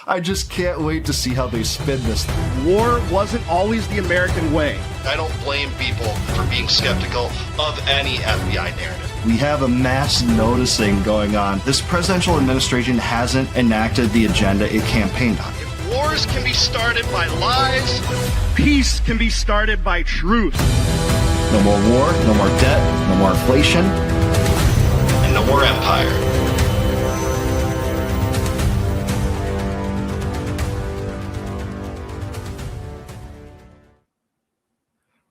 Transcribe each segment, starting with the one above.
I just can't wait to see how they spin this. War wasn't always the American way. I don't blame people for being skeptical of any FBI narrative. We have a mass noticing going on. This presidential administration hasn't enacted the agenda it campaigned on. If wars can be started by lies, peace can be started by truth. No more war, no more debt, no more inflation, and no more empire.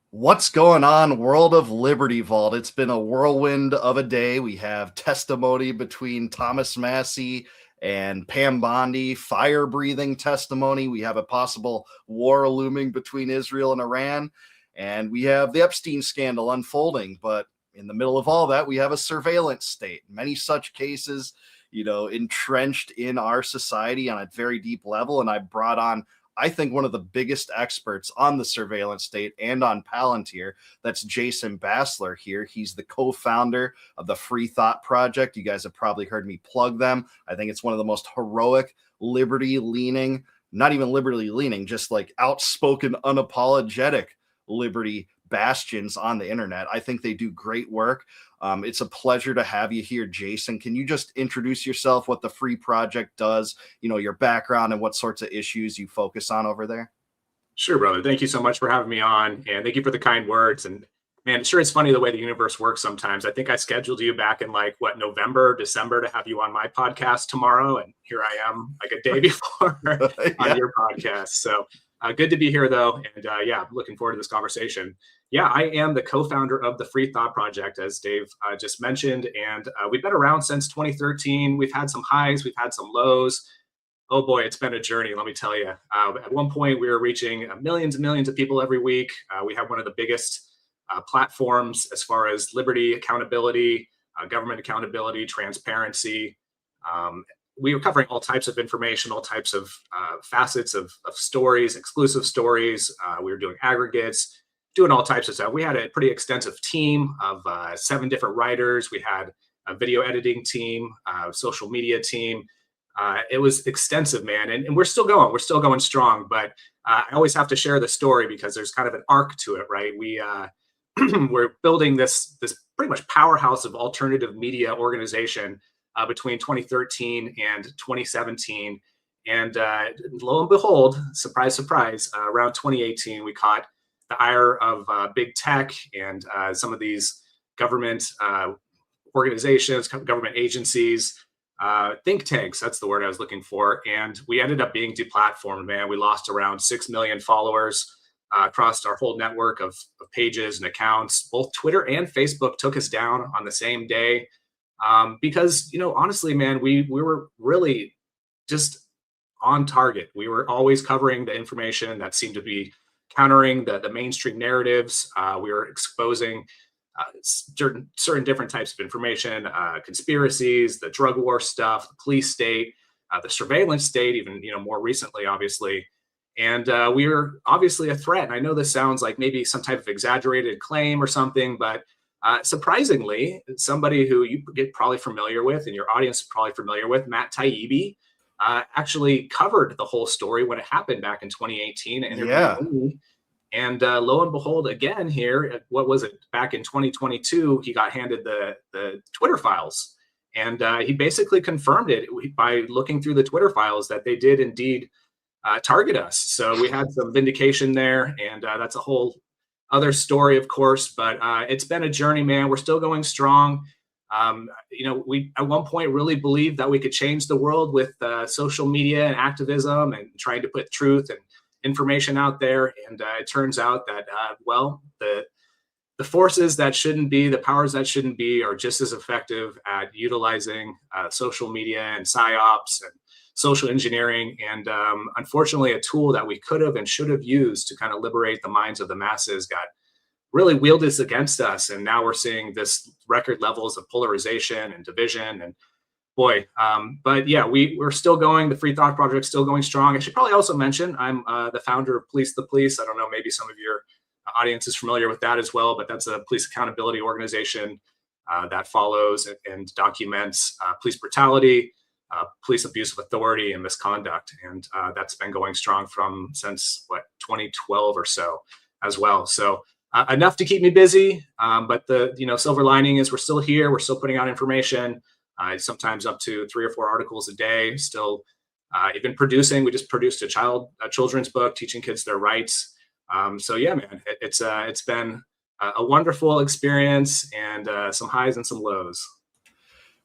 What's going on, World of Liberty Vault? It's been a whirlwind of a day. We have testimony between Thomas Massie and Pam Bondi, fire-breathing testimony. We have a possible war looming between Israel and Iran. And we have the Epstein scandal unfolding. But in the middle of all that, we have a surveillance state. Many such cases, entrenched in our society on a very deep level. And I brought on, I think, one of the biggest experts on the surveillance state and on Palantir. That's Jason Bassler here. He's the co-founder of the Free Thought Project. You guys have probably heard me plug them. I think it's one of the most heroic, liberty-leaning, not even liberty-leaning, just like outspoken, unapologetic liberty bastions on the internet. I think they do great work. It's a pleasure to have you here, Jason. Can you just introduce yourself, what the Free Project does, your background and what sorts of issues you focus on over there? Sure, brother. Thank you so much for having me on, and thank you for the kind words. And man, sure, it's funny the way the universe works sometimes. I think I scheduled you back in November, December to have you on my podcast tomorrow, and here I am like a day before on your podcast. So good to be here, though, and looking forward to this conversation. Yeah, I am the co-founder of the Free Thought Project, as Dave just mentioned, and we've been around since 2013. We've had some highs, we've had some lows. Oh boy, it's been a journey, let me tell you. At one point, we were reaching millions and millions of people every week. We have one of the biggest platforms as far as liberty, accountability, government accountability, transparency. We were covering all types of information, all types of facets of stories, exclusive stories. We were doing aggregates, doing all types of stuff. We had a pretty extensive team of 7 different writers. We had a video editing team, a social media team. It was extensive, man. And we're still going. We're still going strong. But I always have to share the story because there's kind of an arc to it, right? We're building this pretty much powerhouse of alternative media organization between 2013 and 2017. And lo and behold, surprise, surprise, around 2018, we caught the ire of big tech and some of these government organizations, government agencies, think tanks, that's the word I was looking for. And we ended up being deplatformed, man. We lost around 6 million followers across our whole network of pages and accounts. Both Twitter and Facebook took us down on the same day. Because, honestly, man, we were really just on target. We were always covering the information that seemed to be countering the mainstream narratives. We were exposing certain different types of information, conspiracies, the drug war stuff, the police state, the surveillance state, even, more recently, obviously. And we were obviously a threat. And I know this sounds like maybe some type of exaggerated claim or something, but surprisingly, somebody who you get probably familiar with and your audience is probably familiar with, Matt Taibbi, actually covered the whole story when it happened back in 2018. And lo and behold, again here, what was it? Back in 2022, he got handed the Twitter files. And he basically confirmed it by looking through the Twitter files that they did indeed target us. So we had some vindication there, and that's a whole other story, of course, but it's been a journey, man. We're still going strong. We at one point really believed that we could change the world with social media and activism and trying to put truth and information out there. And it turns out that, the forces that shouldn't be, the powers that shouldn't be, are just as effective at utilizing social media and psyops and social engineering, and unfortunately a tool that we could have and should have used to kind of liberate the minds of the masses got really wielded against us. And now we're seeing this record levels of polarization and division. And boy, but yeah, we're still going. The Free Thought Project is still going strong. I should probably also mention I'm the founder of Police the Police. I don't know, maybe some of your audience is familiar with that as well, but that's a police accountability organization that follows and documents police brutality, police abuse of authority and misconduct. And that's been going strong since 2012 or so as well. So enough to keep me busy. But the silver lining is we're still here. We're still putting out information, sometimes up to 3 or 4 articles a day. Still even producing. We just produced a children's book teaching kids their rights. So yeah, man, it's been a wonderful experience, and some highs and some lows.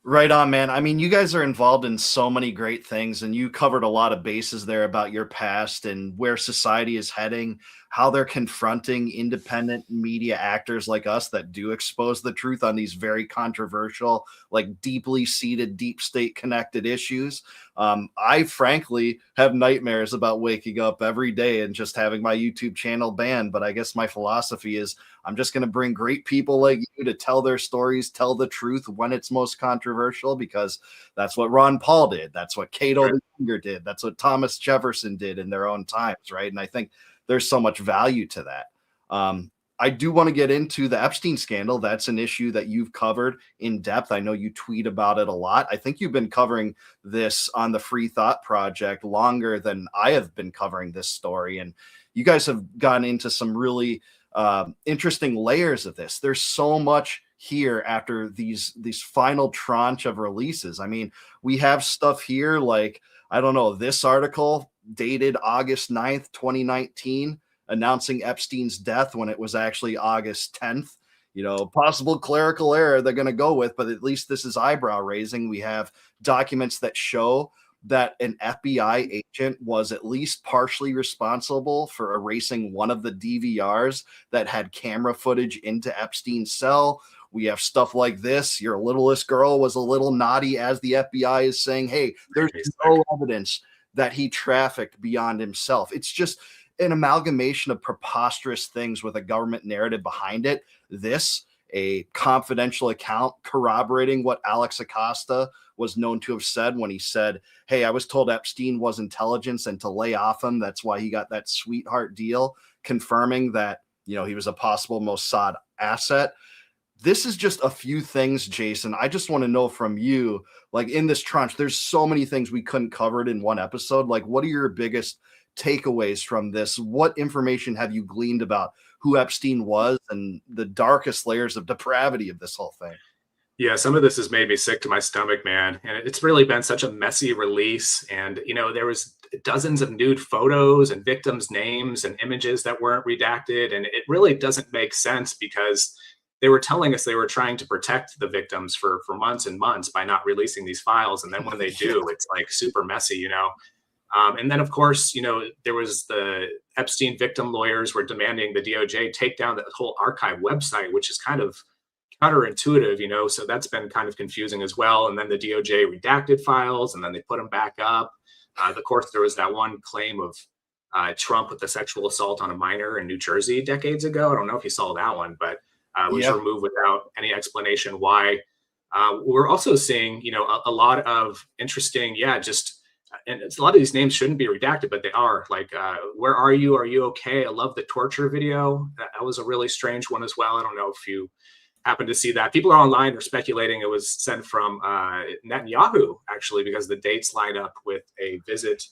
Right on, man. I mean, you guys are involved in so many great things, and you covered a lot of bases there about your past and where society is heading, how they're confronting independent media actors like us that do expose the truth on these very controversial, like deeply seated, deep state connected issues. I frankly have nightmares about waking up every day and just having my YouTube channel banned. But I guess my philosophy is I'm just going to bring great people like you to tell their stories, tell the truth when it's most controversial, because that's what Ron Paul did. That's what Cato the Younger did. That's what Thomas Jefferson did in their own times, right? And I think there's so much value to that. I do want to get into the Epstein scandal. That's an issue that you've covered in depth. I know you tweet about it a lot. I think you've been covering this on the Free Thought Project longer than I have been covering this story. And you guys have gone into some really interesting layers of this. There's so much here after these final tranche of releases. I mean, we have stuff here like, I don't know, this article dated August 9th, 2019, announcing Epstein's death when it was actually August 10th. Possible clerical error they're going to go with, but at least this is eyebrow raising. We have documents that show that an FBI agent was at least partially responsible for erasing one of the DVRs that had camera footage into Epstein's cell. We have stuff like this. Your littlest girl was a little naughty, as the FBI is saying, hey, there's no evidence that he trafficked beyond himself. It's just an amalgamation of preposterous things with a government narrative behind it. This, a confidential account corroborating what Alex Acosta was known to have said when he said, hey, I was told Epstein was intelligence and to lay off him. That's why he got that sweetheart deal, confirming that, he was a possible Mossad asset. This is just a few things, Jason. I just want to know from you, like in this tranche, there's so many things we couldn't cover it in one episode. Like, what are your biggest takeaways from this? What information have you gleaned about who Epstein was and the darkest layers of depravity of this whole thing? Yeah, some of this has made me sick to my stomach, man. And it's really been such a messy release. And, there was dozens of nude photos and victims' names and images that weren't redacted. And it really doesn't make sense, because they were telling us they were trying to protect the victims for months and months by not releasing these files. And then when they do, it's like super messy, And then, of course, there was the Epstein victim lawyers were demanding the DOJ take down the whole archive website, which is kind of counterintuitive, so that's been kind of confusing as well. And then the DOJ redacted files, and then they put them back up. Of course, there was that one claim of Trump with the sexual assault on a minor in New Jersey decades ago. I don't know if you saw that one, but was removed without any explanation why. We're also seeing, a lot of interesting, and a lot of these names shouldn't be redacted, but they are. Like, where are you? Are you okay? I love the torture video. That was a really strange one as well. I don't know if you happen to see that. People are online, they're speculating it was sent from Netanyahu, actually, because the dates line up with a visit.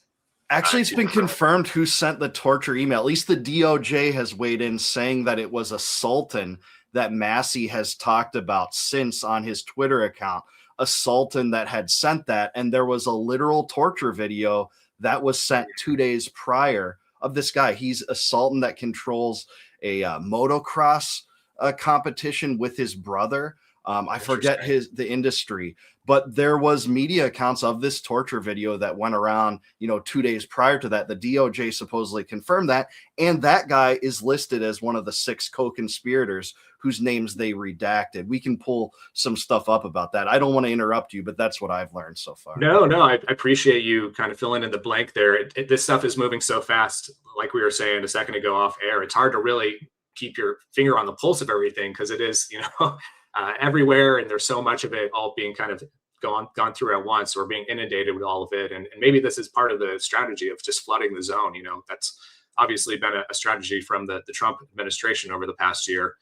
Actually, it's been confirmed who sent the torture email. At least the DOJ has weighed in, saying that it was a sultan that Massey has talked about since on his Twitter account, a sultan that had sent that. And there was a literal torture video that was sent 2 days prior of this guy. He's a sultan that controls a motocross competition with his brother. I forget the industry, but there was media accounts of this torture video that went around, 2 days prior to that. The DOJ supposedly confirmed that, and that guy is listed as one of the 6 co-conspirators whose names they redacted. We can pull some stuff up about that. I don't want to interrupt you, but that's what I've learned so far. No, I appreciate you kind of filling in the blank there. This stuff is moving so fast, like we were saying a second ago off air. It's hard to really keep your finger on the pulse of everything, because it is, everywhere, and there's so much of it all being kind of gone through at once. We're being inundated with all of it, and maybe this is part of the strategy of just flooding the zone. That's obviously been a strategy from the Trump administration over the past year.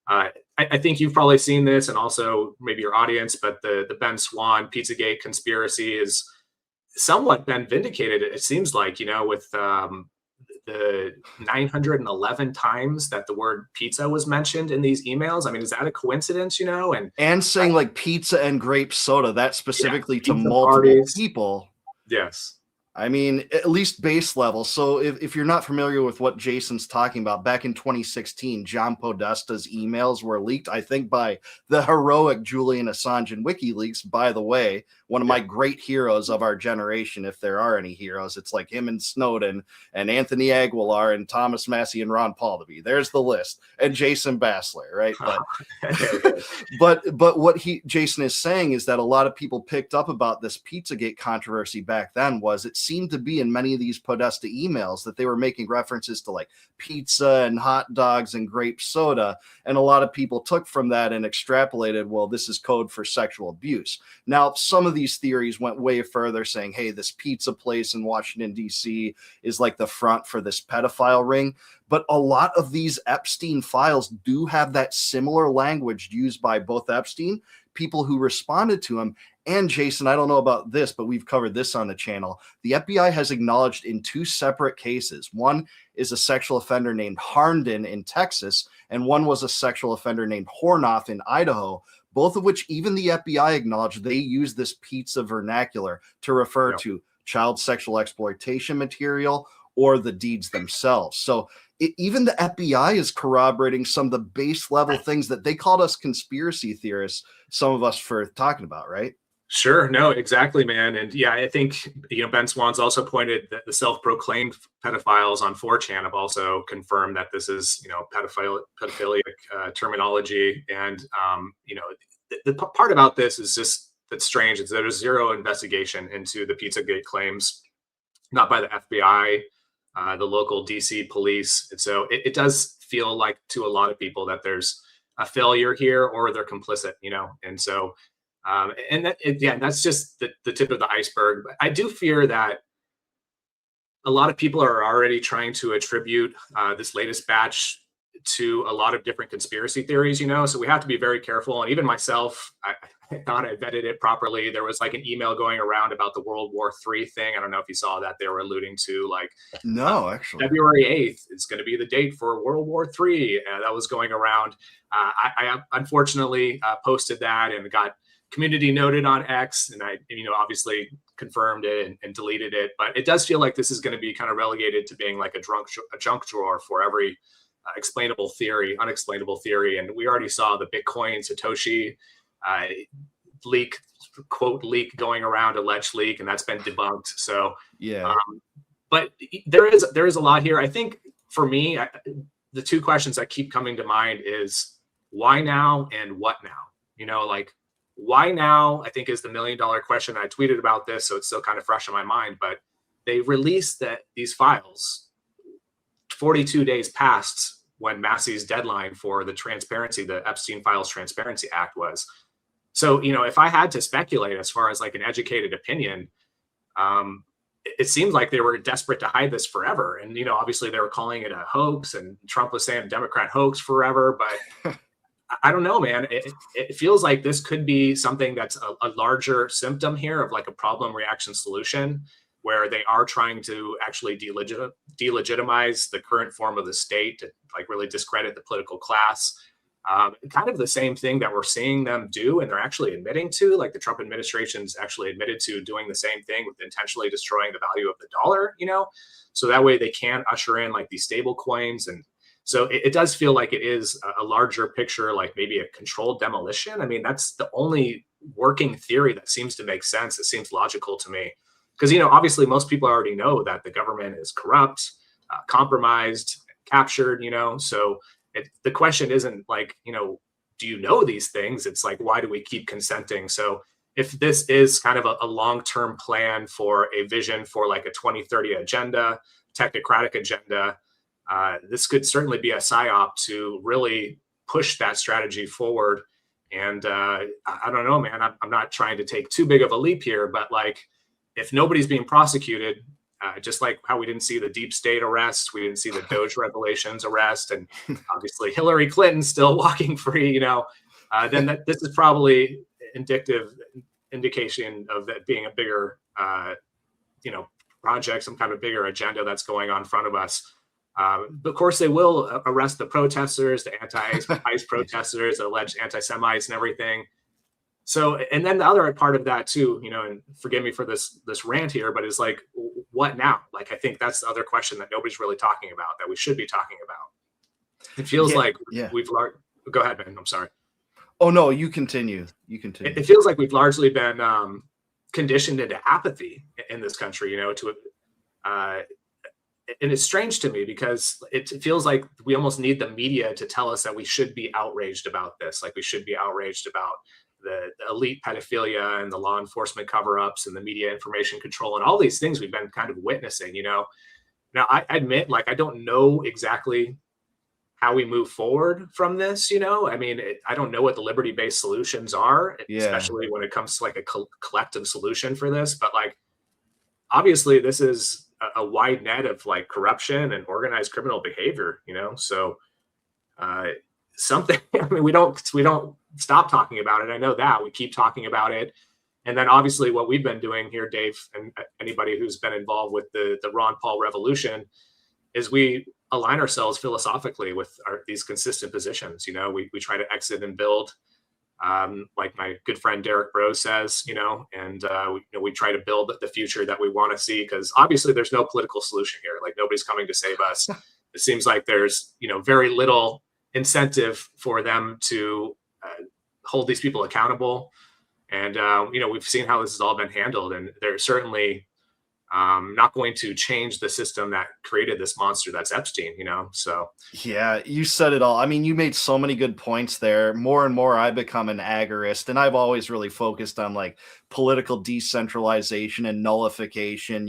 I think you've probably seen this, and also maybe your audience, but the Ben Swan Pizzagate conspiracy is somewhat been vindicated. It seems like, with the 911 times that the word pizza was mentioned in these emails. I mean, is that a coincidence, And saying like pizza and grape soda, that specifically to pizza multiple parties. people. Yes. I mean, at least base level. So if you're not familiar with what Jason's talking about, back in 2016, John Podesta's emails were leaked, I think, by the heroic Julian Assange and WikiLeaks. By the way, one of my great heroes of our generation, if there are any heroes, it's like him and Snowden and Anthony Aguilar and Thomas Massey and Ron Paul to be. There's the list. And Jason Bassler, right? But what Jason is saying is that a lot of people picked up about this Pizzagate controversy back then was it seemed to be in many of these Podesta emails that they were making references to like pizza and hot dogs and grape soda. And a lot of people took from that and extrapolated, well, this is code for sexual abuse. Now, some of these theories went way further, saying, hey, this pizza place in Washington, D.C. is like the front for this pedophile ring. But a lot of these Epstein files do have that similar language used by both Epstein, people who responded to him, and Jason. I don't know about this, but we've covered this on the channel. The FBI has acknowledged in two separate cases. One is a sexual offender named Harnden in Texas, and one was a sexual offender named Hornoff in Idaho, both of which even the FBI acknowledged they use this pizza vernacular to refer to child sexual exploitation material or the deeds themselves. So even the FBI is corroborating some of the base level things that they called us conspiracy theorists, some of us, for talking about, right? Sure. No, exactly, man. And yeah, I think, Ben Swan's also pointed that the self-proclaimed pedophiles on 4chan have also confirmed that this is, pedophilic terminology. And, the part about this is just that's strange is there's zero investigation into the Pizzagate claims, not by the FBI, the local DC police. And so it does feel like to a lot of people that there's a failure here or they're complicit, and so that's just the tip of the iceberg. But I do fear that a lot of people are already trying to attribute this latest batch to a lot of different conspiracy theories, so we have to be very careful. And even myself, I thought I vetted it properly. There was like an email going around about the World War III thing. I don't know if you saw that. They were alluding to like, no, actually, February 8th is going to be the date for World War III. That was going around. I unfortunately posted that and got community noted on X, and I, obviously confirmed it and deleted it. But it does feel like this is going to be kind of relegated to being like a junk drawer for every unexplainable theory. And we already saw the Bitcoin Satoshi leak going around, alleged leak, and that's been debunked. So but there is a lot here. I think for me, the two questions that keep coming to mind is why now and what now? Like why now, I think, is the $1 million question. I tweeted about this, so it's still kind of fresh in my mind, but they released these files 42 days past when Massey's deadline for the Epstein Files Transparency Act was. So, if I had to speculate as far as like an educated opinion, it seems like they were desperate to hide this forever. And, obviously they were calling it a hoax, and Trump was saying Democrat hoax forever, but I don't know, man. It feels like this could be something that's a larger symptom here of like a problem reaction solution, where they are trying to actually delegitimize the current form of the state, to like really discredit the political class. Kind of the same thing that we're seeing them do, and they're actually admitting to, like the Trump administration's actually admitted to doing the same thing with intentionally destroying the value of the dollar, so that way they can usher in like these stable coins. And so it does feel like it is a larger picture, like maybe a controlled demolition. I mean, that's the only working theory that seems to make sense. It seems logical to me. Because, obviously most people already know that the government is corrupt, compromised, captured, so the question isn't like, do you know these things? It's like, why do we keep consenting? So if this is kind of a long-term plan for a vision for like a 2030 agenda, technocratic agenda, this could certainly be a psyop to really push that strategy forward. And I don't know, man, I'm not trying to take too big of a leap here, but like, if nobody's being prosecuted, just like how we didn't see the deep state arrest, we didn't see the Doge revelations arrest, and obviously Hillary Clinton still walking free, then this is probably indication of that being a bigger project, some kind of bigger agenda that's going on in front of us. But of course, they will arrest the protesters, the anti-ICE protesters, the alleged anti-Semites and everything. So, and then the other part of that too, and forgive me for this rant here, but is like, what now? Like, I think that's the other question that nobody's really talking about, that we should be talking about. It feels go ahead, man. I'm sorry. Oh no, you continue. It feels like we've largely been conditioned into apathy in this country, and it's strange to me because it feels like we almost need the media to tell us that we should be outraged about this. Like, we should be outraged about the elite pedophilia and the law enforcement cover-ups and the media information control and all these things we've been kind of witnessing, Now, I admit, like, I don't know exactly how we move forward from this, I mean, I don't know what the liberty-based solutions are, especially when it comes to like a collective solution for this. But like, obviously this is a wide net of like corruption and organized criminal behavior, so something, I mean, we don't stop talking about it. I know that we keep talking about it. And then obviously what we've been doing here, Dave, and anybody who's been involved with the Ron Paul revolution, is we align ourselves philosophically with these consistent positions. We try to exit and build, like my good friend Derek Bro says, and we try to build the future that we want to see, because obviously there's no political solution here. Like, nobody's coming to save us. It seems like there's very little incentive for them to hold these people accountable. And we've seen how this has all been handled, and they're certainly not going to change the system that created this monster that's Epstein, so. Yeah, you said it all. I mean, you made so many good points there. More and more I become an agorist, and I've always really focused on like political decentralization and nullification,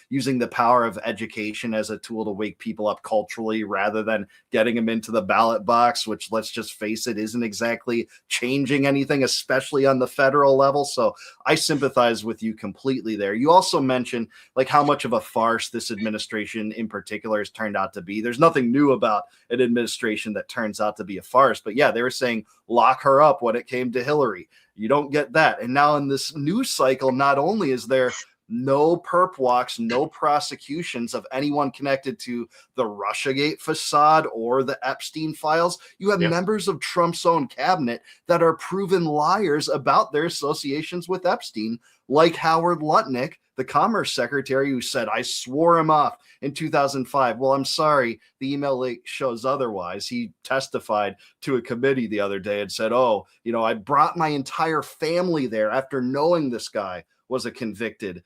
using the power of education as a tool to wake people up culturally rather than getting them into the ballot box, which, let's just face it, isn't exactly changing anything, especially on the federal level. So I sympathize with you completely there. You also mentioned like how much of a farce this administration in particular has turned out to be. There's nothing new about an administration that turns out to be a farce, but yeah, they were saying lock her up when it came to Hillary. You don't get that. And now in this news cycle, not only is there no perp walks, no prosecutions of anyone connected to the Russiagate facade or the Epstein files, you have members of Trump's own cabinet that are proven liars about their associations with Epstein, like Howard Lutnick, the Commerce Secretary, who said, I swore him off in 2005. Well, I'm sorry, the email leak shows otherwise. He testified to a committee the other day and said, I brought my entire family there after knowing this guy was a convicted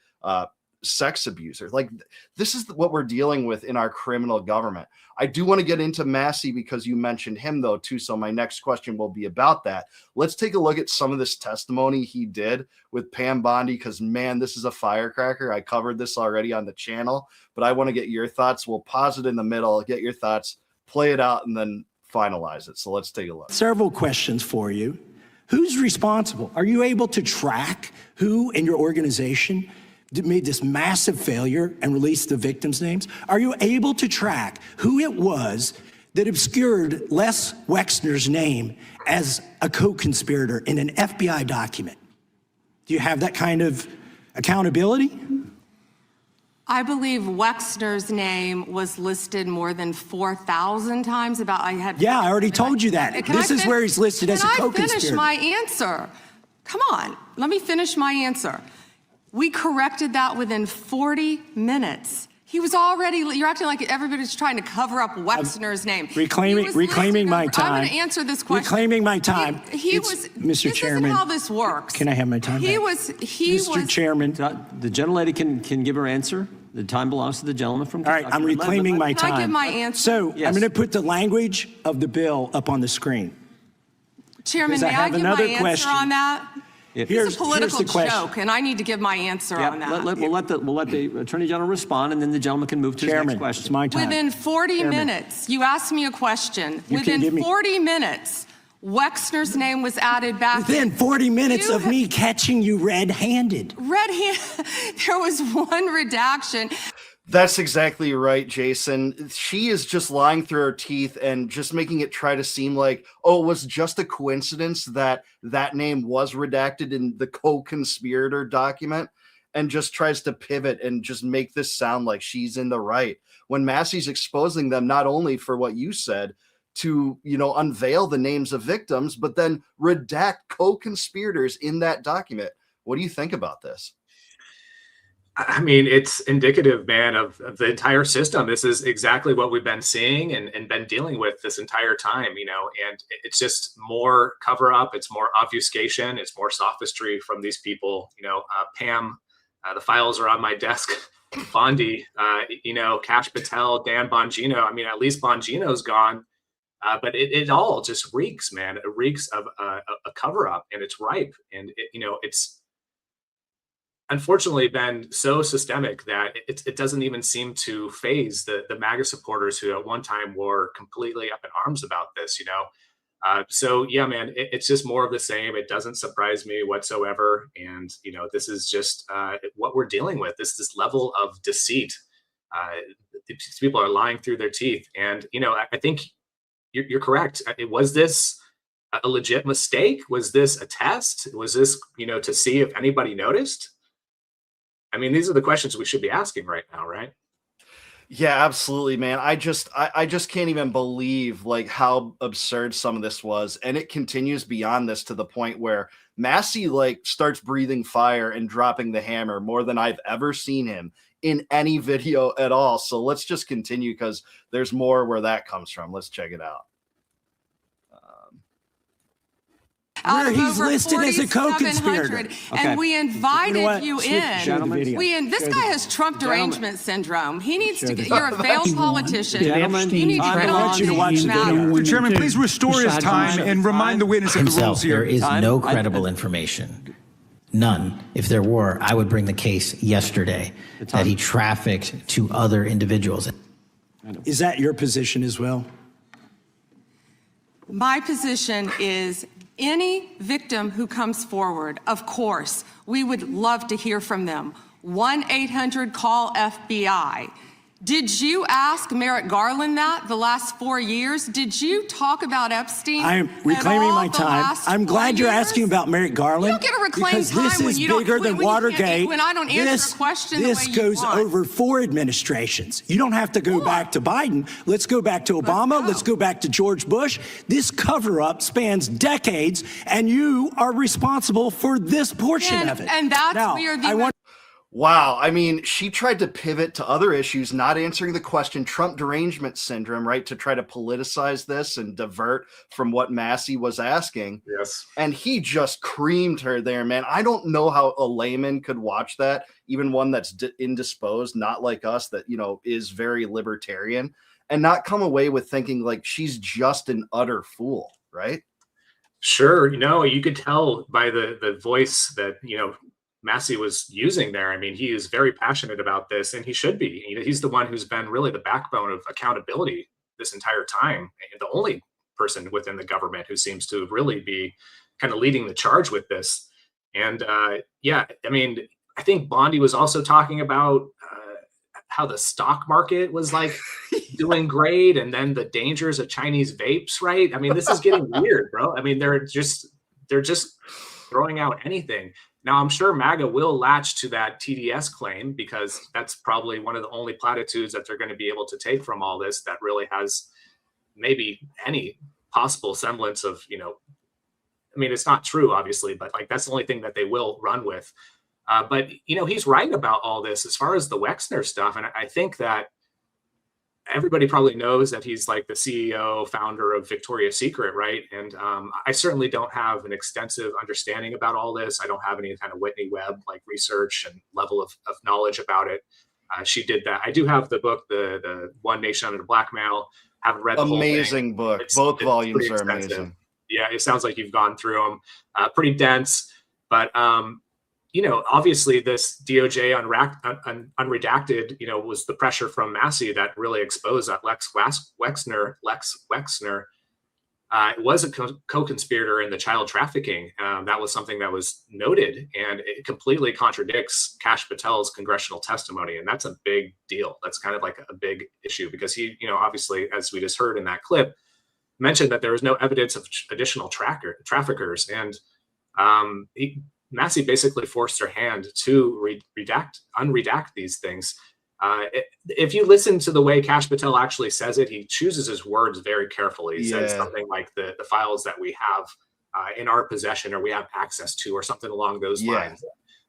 sex abuser. Like, this is what we're dealing with in our criminal government. I do want to get into Massey because you mentioned him though too. So my next question will be about that. Let's take a look at some of this testimony he did with Pam Bondi, because man, this is a firecracker. I covered this already on the channel, but I want to get your thoughts. We'll pause it in the middle, get your thoughts, play it out, and then finalize it. So let's take a look. Several questions for you. Who's responsible? Are you able to track who in your organization made this massive failure and released the victims' names? Are you able to track who it was that obscured Les Wexner's name as a co-conspirator in an FBI document? Do you have that kind of accountability? I believe Wexner's name was listed more than 4,000 times. Yeah, I already told you that. This is where he's listed as a co-conspirator. Can I finish my answer? Come on, let me finish my answer. We corrected that within 40 minutes. He was already, you're acting like everybody's trying to cover up Wexner's name. Reclaiming my time. I'm going to answer this question. Reclaiming my time. Mr. Chairman. This is how this works. Can I have my time back? Mr. Chairman. The gentlelady can give her answer. The time belongs to the gentleman from Kentucky. All right, I'm reclaiming my time. Can I give my answer? So yes. I'm going to put the language of the bill up on the screen. Chairman, may I give my answer on that? It's a political joke, and I need to give my answer on that. We'll let the Attorney General respond, and then the gentleman can move to his next question. It's my time. Within 40 minutes, you asked me a question. Within 40 minutes, Wexner's name was added back. Within 40 minutes of me catching you red-handed. There was one redaction. That's exactly right, Jason. She is just lying through her teeth and just making it try to seem like, it was just a coincidence that that name was redacted in the co-conspirator document. and just tries to pivot and just make this sound like she's in the right, when Massey's exposing them not only for what you said, to, you know, unveil the names of victims, but then redact co-conspirators in that document. What do you think about this? I mean, it's indicative, man, of the entire system. This is exactly what we've been seeing and been dealing with this entire time, you know, and it's just more cover up. It's more obfuscation. It's more sophistry from these people. You know, Pam, the files are on my desk. Bondi, you know, Kash Patel, Dan Bongino. I mean, at least Bongino's gone. But it all just reeks, man. It reeks of a cover up, and it's ripe. And, you know, it's unfortunately been so systemic that it doesn't even seem to phase the MAGA supporters who at one time were completely up in arms about this, you know. So yeah, man, it's just more of the same. It doesn't surprise me whatsoever. And, you know, this is just what we're dealing with, this level of deceit. These people are lying through their teeth. And, you know, I think you're correct. Was this a legit mistake? Was this a test? Was this, you know, to see if anybody noticed? I mean, these are the questions we should be asking right now, right? Yeah, absolutely, man. I just can't even believe like how absurd some of this was. And it continues beyond this to the point where Massey like starts breathing fire and dropping the hammer more than I've ever seen him in any video at all. So let's just continue because there's more where that comes from. Let's check it out. Where he's listed as a co-conspirator. Okay. And we invited you in. This guy has Trump derangement syndrome. He needs to get, you're a failed politician. You need to get on to watch the video. Mr. Chairman, please restore his time and remind the witness of the rules here. There is no credible information. None. If there were, I would bring the case yesterday that he trafficked to other individuals. Is that your position as well? My position is any victim who comes forward, of course, we would love to hear from them. 1-800-CALL-FBI. Did you ask Merrick Garland that the last 4 years? Did you talk about Epstein? I am reclaiming my time. I'm glad you're asking about Merrick Garland. You don't get to reclaim because time this when is you don't, bigger than Watergate. When I don't answer a question the way you goes want. over 4 administrations. You don't have to go back to Biden. Let's go back to Obama. Let's go back to George Bush. This cover-up spans decades, and you are responsible for this portion of it. And that's where the... Wow. I mean, she tried to pivot to other issues, not answering the question, Trump derangement syndrome, right? To try to politicize this and divert from what Massey was asking. Yes. And he just creamed her there, man. I don't know how a layman could watch that, even one that's indisposed, not like us, that, you know, is very libertarian, and not come away with thinking like she's just an utter fool, right? Sure. You know, you could tell by the voice that, you know, Massey was using there. I mean, he is very passionate about this, and he should be. You know, he's the one who's been really the backbone of accountability this entire time, and the only person within the government who seems to really be kind of leading the charge with this. And yeah, I mean, I think Bondi was also talking about how the stock market was like doing great, and then the dangers of Chinese vapes, right? I mean, this is getting weird, bro. I mean, they're just throwing out anything. Now, I'm sure MAGA will latch to that TDS claim because that's probably one of the only platitudes that they're going to be able to take from all this that really has maybe any possible semblance of, you know, I mean, it's not true, obviously, but like that's the only thing that they will run with. But, you know, he's right about all this as far as the Wexner stuff. And I think that everybody probably knows that he's like the CEO, founder of Victoria's Secret, right? And I certainly don't have an extensive understanding about all this. I don't have any kind of Whitney Webb like research and level of knowledge about it. She did that. I do have the book, the One Nation Under Blackmail. Haven't read the whole thing. Amazing book. Both volumes are amazing. Yeah, it sounds like you've gone through them. Pretty dense, but you know, obviously this DOJ unredacted, you know, was the pressure from Massey that really exposed that Lex Wexner was a co-conspirator in the child trafficking. That was something that was noted, and it completely contradicts Kash Patel's congressional testimony. And that's a big deal. That's kind of like a big issue because he, you know, obviously, as we just heard in that clip, mentioned that there was no evidence of additional traffickers. And Massey basically forced her hand to unredact these things. If you listen to the way Kash Patel actually says it, he chooses his words very carefully. He says something like the files that we have in our possession or we have access to, or something along those lines.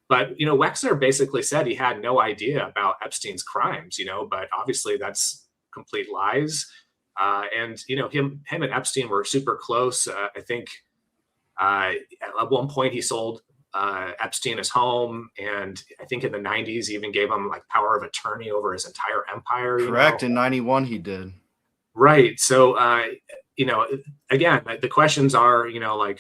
But, Wexner basically said he had no idea about Epstein's crimes, but obviously that's complete lies. And, him and Epstein were super close. I think at one point he sold Epstein his home, and I think in the 90s he even gave him like power of attorney over his entire empire. Correct. In 91 he did. Right. So, again, the questions are, like,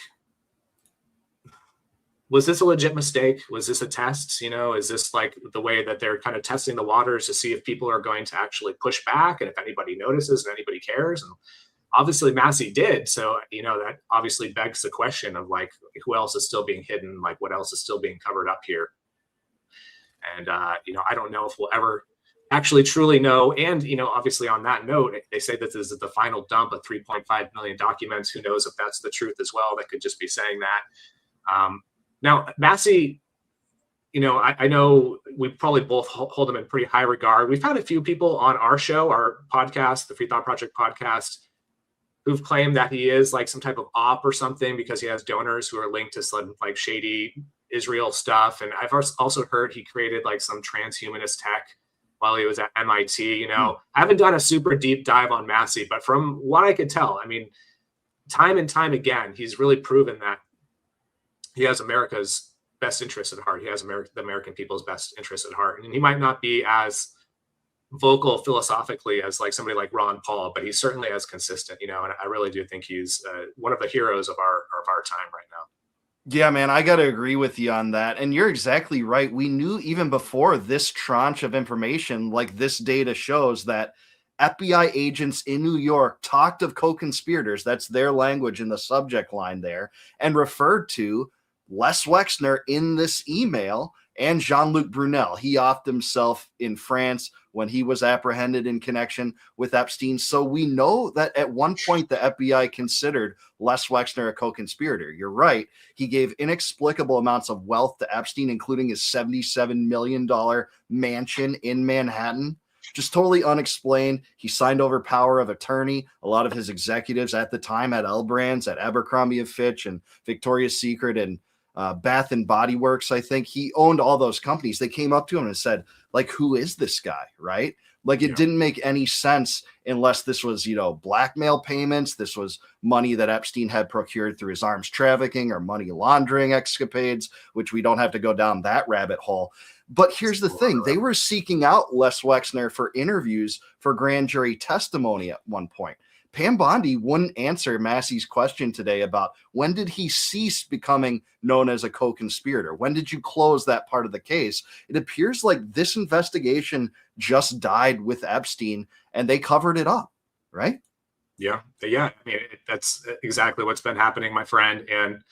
was this a legit mistake? Was this a test? Is this like the way that they're kind of testing the waters to see if people are going to actually push back and if anybody notices and anybody cares? And obviously Massey did. So, that obviously begs the question of like, who else is still being hidden? Like, what else is still being covered up here? And, I don't know if we'll ever actually truly know. And, obviously on that note, they say that this is the final dump of 3.5 million documents. Who knows if that's the truth as well? That could just be saying that. Now, Massey, I know we probably both hold him in pretty high regard. We've had a few people on our show, our podcast, the Free Thought Project podcast, who've claimed that he is like some type of op or something because he has donors who are linked to some like shady Israel stuff. And I've also heard he created like some transhumanist tech while he was at MIT. I haven't done a super deep dive on Massey, but from what I could tell, I mean, time and time again, he's really proven that he has America's best interest at heart. He has the American people's best interest at heart. And he might not be as vocal philosophically as like somebody like Ron Paul, but he's certainly as consistent, and I really do think he's one of the heroes of our time right now. Yeah, man, I got to agree with you on that. And you're exactly right. We knew even before this tranche of information, like this data shows that FBI agents in New York talked of co-conspirators, that's their language in the subject line there, and referred to Les Wexner in this email and Jean-Luc Brunel. He offed himself in France when he was apprehended in connection with Epstein. So we know that at one point the FBI considered Les Wexner a co-conspirator. You're right. He gave inexplicable amounts of wealth to Epstein, including his $77 million mansion in Manhattan. Just totally unexplained. He signed over power of attorney. A lot of his executives at the time at L Brands, at Abercrombie & Fitch and Victoria's Secret and Bath and Body Works, I think. He owned all those companies. They came up to him and said, like, who is this guy, right? Like, it didn't make any sense unless this was, blackmail payments. This was money that Epstein had procured through his arms trafficking or money laundering escapades, which we don't have to go down that rabbit hole. But here's the thing. They were seeking out Les Wexner for interviews for grand jury testimony at one point. Pam Bondi wouldn't answer Massey's question today about when did he cease becoming known as a co-conspirator? When did you close that part of the case? It appears like this investigation just died with Epstein and they covered it up, right? Yeah. I mean, that's exactly what's been happening, my friend. And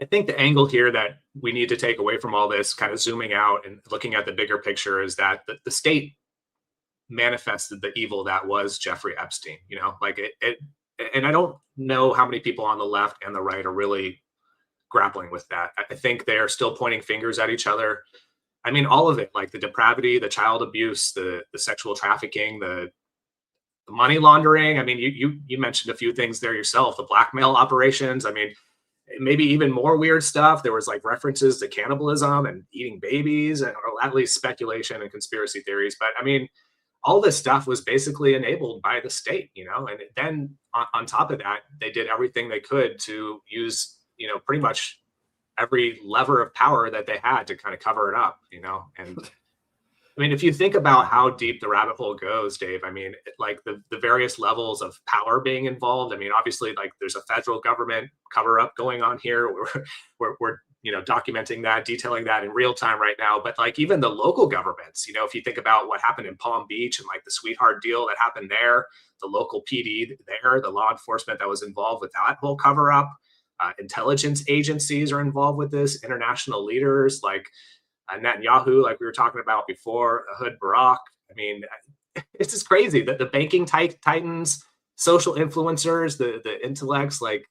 I think the angle here that we need to take away from all this, kind of zooming out and looking at the bigger picture, is that the state manifested the evil that was Jeffrey Epstein, like it, and I don't know how many people on the left and the right are really grappling with that. I think they're still pointing fingers at each other. I mean, all of it, like the depravity, the child abuse, the sexual trafficking, the money laundering. I mean, you mentioned a few things there yourself, the blackmail operations. I mean, maybe even more weird stuff. There was like references to cannibalism and eating babies, or at least speculation and conspiracy theories. But I mean, all this stuff was basically enabled by the state, and then on top of that, they did everything they could to use, pretty much every lever of power that they had to kind of cover it up, and I mean, if you think about how deep the rabbit hole goes, Dave, I mean, like the various levels of power being involved. I mean, obviously, like there's a federal government cover up going on here. We're documenting that, detailing that in real time right now. But like even the local governments, if you think about what happened in Palm Beach and like the sweetheart deal that happened there, the local PD there, the law enforcement that was involved with that whole cover up, intelligence agencies are involved with this, international leaders like Netanyahu, like we were talking about before, Ehud Barak. I mean, it's just crazy that the banking titans, social influencers, the intellects like,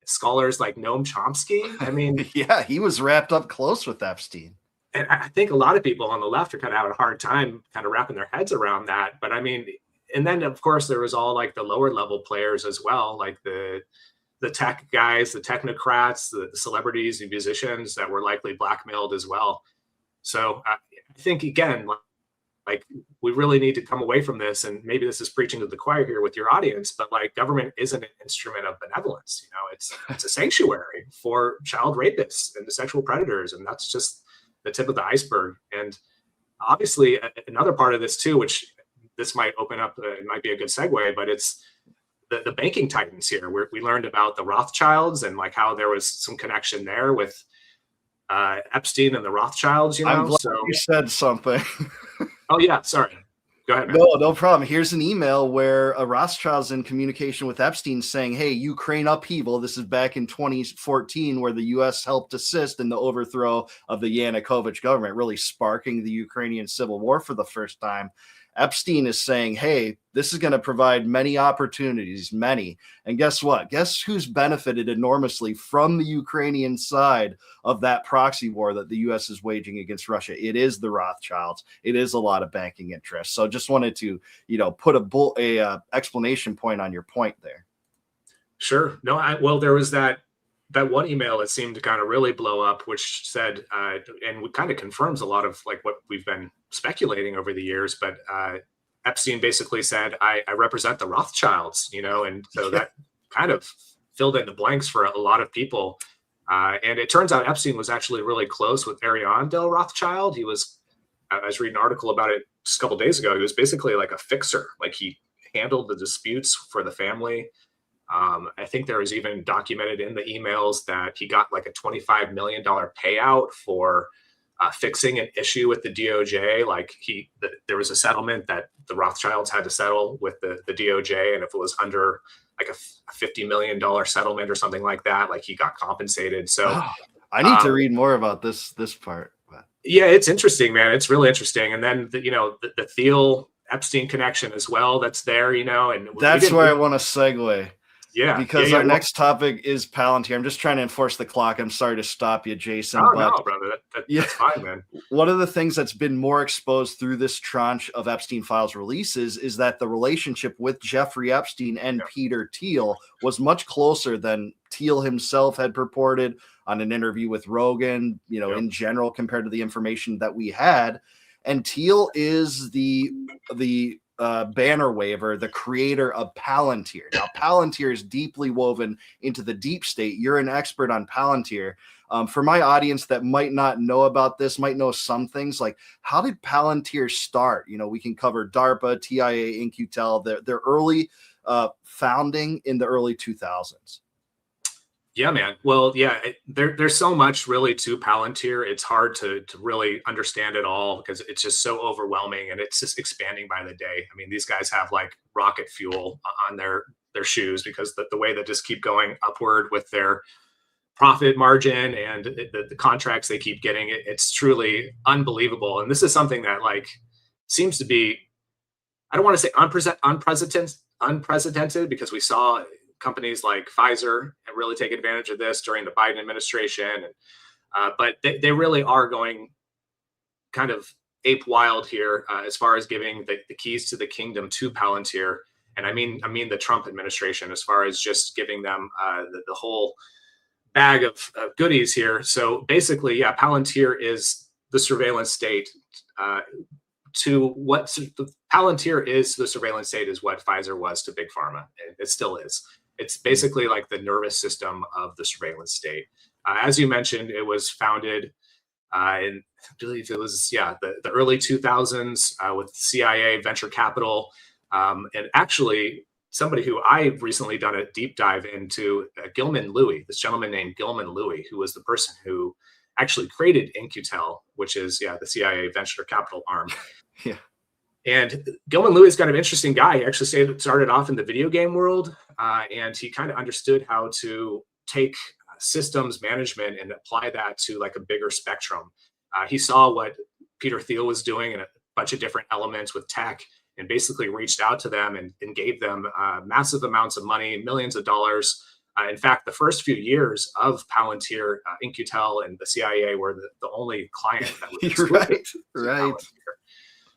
scholars like Noam Chomsky. I mean, Yeah, he was wrapped up close with Epstein. and I think a lot of people on the left are kind of having a hard time kind of wrapping their heads around that. But I mean, and then of course there was all like the lower level players as well, like the tech guys, the technocrats, the celebrities, the musicians that were likely blackmailed as well. So I think again, like we really need to come away from this, and maybe this is preaching to the choir here with your audience, but like government isn't an instrument of benevolence. It's a sanctuary for child rapists and sexual predators, and that's just the tip of the iceberg. And obviously another part of this too, which this might open up, it might be a good segue, but it's the banking titans here. We learned about the Rothschilds and like how there was some connection there with Epstein and the Rothschilds, I'm glad so you said something. Oh yeah, sorry. Go ahead, man. No problem. Here's an email where a Rothschild's in communication with Epstein saying, hey, Ukraine upheaval. This is back in 2014 where the U.S. helped assist in the overthrow of the Yanukovych government, really sparking the Ukrainian civil war for the first time. Epstein is saying, hey, this is going to provide many opportunities, many. And guess what? Guess who's benefited enormously from the Ukrainian side of that proxy war that the U.S. is waging against Russia? It is the Rothschilds. It is a lot of banking interests. So just wanted to, put a explanation point on your point there. Sure. No, well, there was that one email that seemed to kind of really blow up, which said, and kind of confirms a lot of like what we've been speculating over the years, but Epstein basically said, I represent the Rothschilds, and so that kind of filled in the blanks for a lot of people. And it turns out Epstein was actually really close with Ariane Del Rothschild. He was, I was reading an article about it just a couple of days ago. He was basically like a fixer. Like he handled the disputes for the family. I think there was even documented in the emails that he got like a $25 million payout for fixing an issue with the DOJ. Like there was a settlement that the Rothschilds had to settle with the DOJ. And if it was under like a $50 million settlement or something like that, like he got compensated. So I need to read more about this part. But. Yeah, it's interesting, man. It's really interesting. And then, the Thiel Epstein connection as well. That's there, and that's where I want to segue. Yeah. Because our next topic is Palantir. I'm just trying to enforce the clock. I'm sorry to stop you, Jason. Oh, no, brother. That's fine, man. One of the things that's been more exposed through this tranche of Epstein Files releases is that the relationship with Jeffrey Epstein and Peter Thiel was much closer than Thiel himself had purported on an interview with Rogan, in general, compared to the information that we had. And Thiel is the banner waver, the creator of Palantir. Now, Palantir is deeply woven into the deep state. You're an expert on Palantir. For my audience that might not know about this, might know some things, like how did Palantir start? We can cover DARPA, TIA, In-Q-Tel, their early founding in the early 2000s. Yeah, man. Well, yeah, there's so much really to Palantir. It's hard to really understand it all because it's just so overwhelming and it's just expanding by the day. I mean, these guys have like rocket fuel on their shoes because the way they just keep going upward with their profit margin and the contracts they keep getting, it's truly unbelievable. And this is something that like seems to be, I don't want to say unprecedented because we saw companies like Pfizer really take advantage of this during the Biden administration. But they really are going kind of ape wild here as far as giving the keys to the kingdom to Palantir. And I mean the Trump administration as far as just giving them the whole bag of goodies here. So basically, yeah, Palantir is the surveillance state. Palantir is the surveillance state is what Pfizer was to Big Pharma. It still is. It's basically like the nervous system of the surveillance state. As you mentioned, it was founded in, I believe it was, the early 2000s with CIA venture capital. And actually, somebody who I've recently done a deep dive into, Gilman Louie, this gentleman named Gilman Louie, who was the person who actually created In-Q-Tel, which is, the CIA venture capital arm. Yeah. And Gilman Louie is kind of an interesting guy. He actually started off in the video game world, and he kind of understood how to take systems management and apply that to like a bigger spectrum. He saw what Peter Thiel was doing in a bunch of different elements with tech and basically reached out to them and gave them massive amounts of money, millions of dollars In fact, the first few years of Palantir, In-Q-Tel and the CIA were the only client that was excluded to right.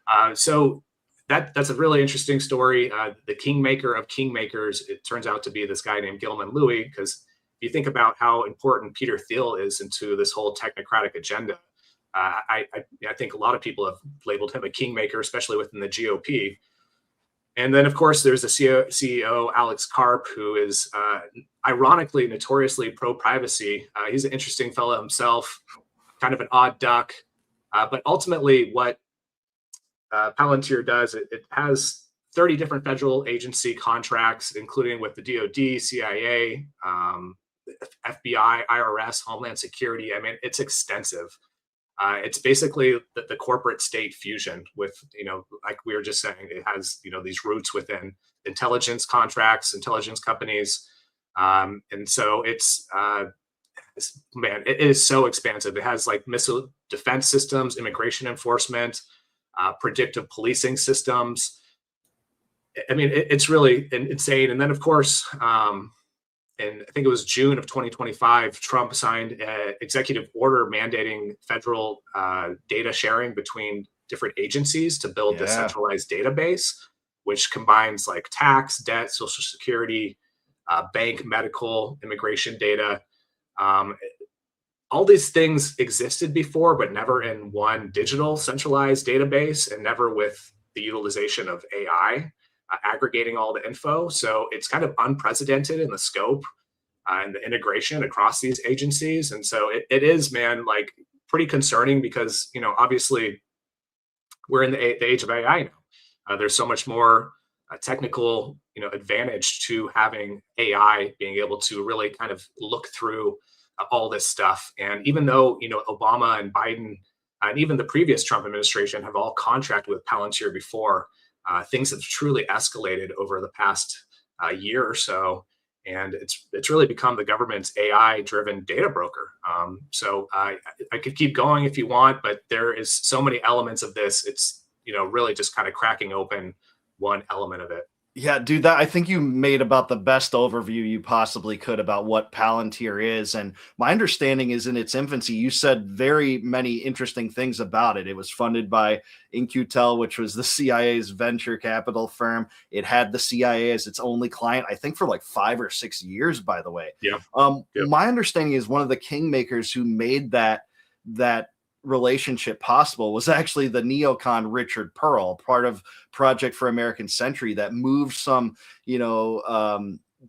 Palantir. So that's a really interesting story. The kingmaker of kingmakers, it turns out to be this guy named Gilman Louis, because if you think about how important Peter Thiel is into this whole technocratic agenda, I think a lot of people have labeled him a kingmaker, especially within the GOP. And then, of course, there's the CEO, Alex Karp, who is ironically notoriously pro-privacy. He's an interesting fellow himself, kind of an odd duck. But ultimately, what Palantir does, it has 30 different federal agency contracts, including with the DoD, CIA, FBI, IRS, Homeland Security. I mean, it's extensive. It's basically the corporate state fusion with, like we were just saying, it has, these roots within intelligence contracts, intelligence companies. And so it is so expansive. It has like missile defense systems, immigration enforcement, predictive policing systems. I mean, it's really insane. And then, of course, and I think it was June of 2025, Trump signed an executive order mandating federal data sharing between different agencies to build the centralized database, which combines like tax, debt, Social Security, bank, medical, immigration data. All these things existed before, but never in one digital centralized database, and never with the utilization of AI. Aggregating all the info. So it's kind of unprecedented in the scope and the integration across these agencies. And so it is, man, like pretty concerning because, obviously we're in the age of AI now. There's so much more technical, advantage to having AI being able to really kind of look through all this stuff. And even though, Obama and Biden and even the previous Trump administration have all contracted with Palantir before, things have truly escalated over the past year or so, and it's really become the government's AI-driven data broker. So I could keep going if you want, but there is so many elements of this. It's really just kind of cracking open one element of it. Yeah, dude, I think you made about the best overview you possibly could about what Palantir is. And my understanding is in its infancy, you said very many interesting things about it. It was funded by In-Q-Tel, which was the CIA's venture capital firm. It had the CIA as its only client, I think for like 5 or 6 years, by the way. Yeah. My understanding is one of the kingmakers who made that relationship possible was actually the neocon Richard Pearl, part of Project for American Century, that moved some,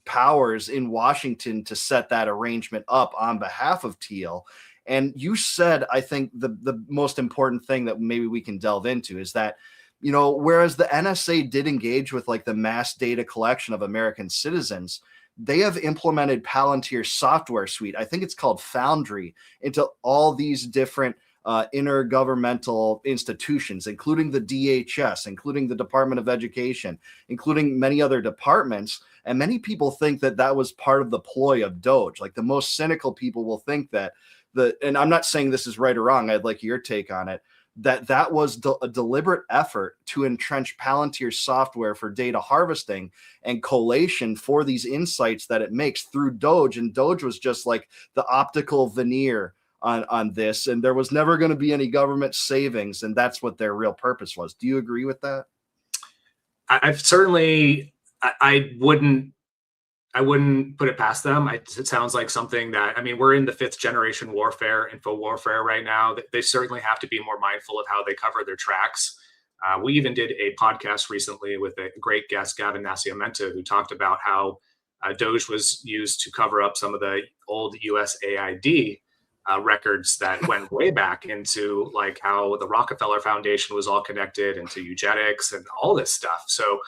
powers in Washington to set that arrangement up on behalf of Thiel. And you said, I think the most important thing that maybe we can delve into is that, whereas the NSA did engage with like the mass data collection of American citizens, they have implemented Palantir's software suite. I think it's called Foundry, into all these different intergovernmental institutions, including the DHS, including the Department of Education, including many other departments. And many people think that that was part of the ploy of Doge. Like the most cynical people will think that and I'm not saying this is right or wrong, I'd like your take on it, that was a deliberate effort to entrench Palantir's software for data harvesting and collation for these insights that it makes through Doge. And Doge was just like the optical veneer on this, and there was never going to be any government savings, and that's what their real purpose was. Do you agree with that? I've certainly, I wouldn't put it past them. It sounds like something that, we're in the 5th generation warfare, info warfare right now. They certainly have to be more mindful of how they cover their tracks. We even did a podcast recently with a great guest, Gavin Nascimento, who talked about how Doge was used to cover up some of the old USAID records that went way back into like how the Rockefeller Foundation was all connected into eugenics and all this stuff. So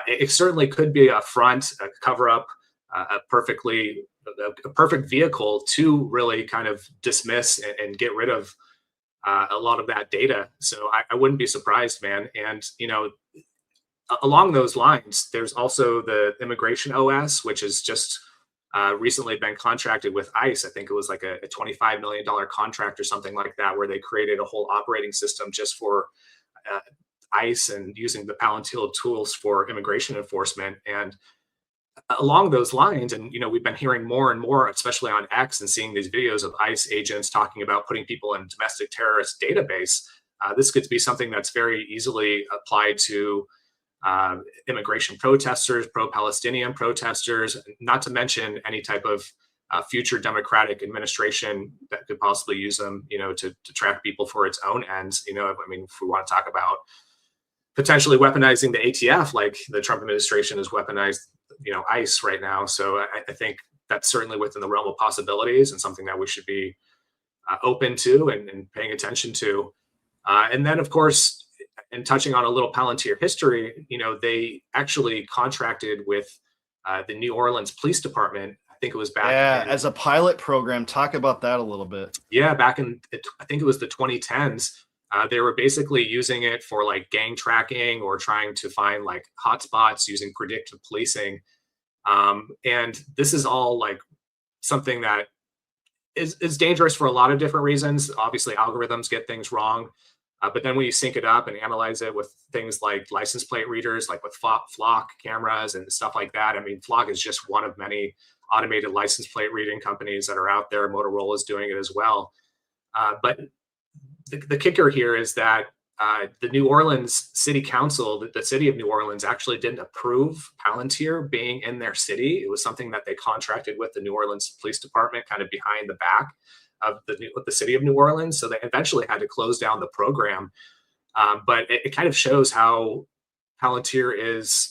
it certainly could be a front, a cover up, a perfect vehicle to really kind of dismiss and get rid of a lot of that data. So I wouldn't be surprised, man. And, along those lines, there's also the Immigration OS, which is just recently been contracted with ICE. I think it was like a $25 million contract or something like that, where they created a whole operating system just for ICE and using the Palantir tools for immigration enforcement. And along those lines, and we've been hearing more and more, especially on X, and seeing these videos of ICE agents talking about putting people in domestic terrorist database. This could be something that's very easily applied to immigration protesters, pro-Palestinian protesters, not to mention any type of future Democratic administration that could possibly use them, to track people for its own ends. If we want to talk about potentially weaponizing the ATF, like the Trump administration has weaponized, ICE right now. So I think that's certainly within the realm of possibilities, and something that we should be open to and paying attention to. And then, of course, and touching on a little Palantir history, they actually contracted with the New Orleans Police Department. I think it was back as a pilot program. Talk about that a little bit. Yeah, back in, I think it was the 2010s. They were basically using it for like gang tracking, or trying to find like hotspots using predictive policing. And this is all like something that is dangerous for a lot of different reasons. Obviously, algorithms get things wrong. But then when you sync it up and analyze it with things like license plate readers, like with Flock cameras and stuff like that. Flock is just one of many automated license plate reading companies that are out there. Motorola is doing it as well. But the kicker here is that the New Orleans City Council, the city of New Orleans, actually didn't approve Palantir being in their city. It was something that they contracted with the New Orleans Police Department, kind of behind the back of the city of New Orleans. So they eventually had to close down the program. But it kind of shows how Palantir is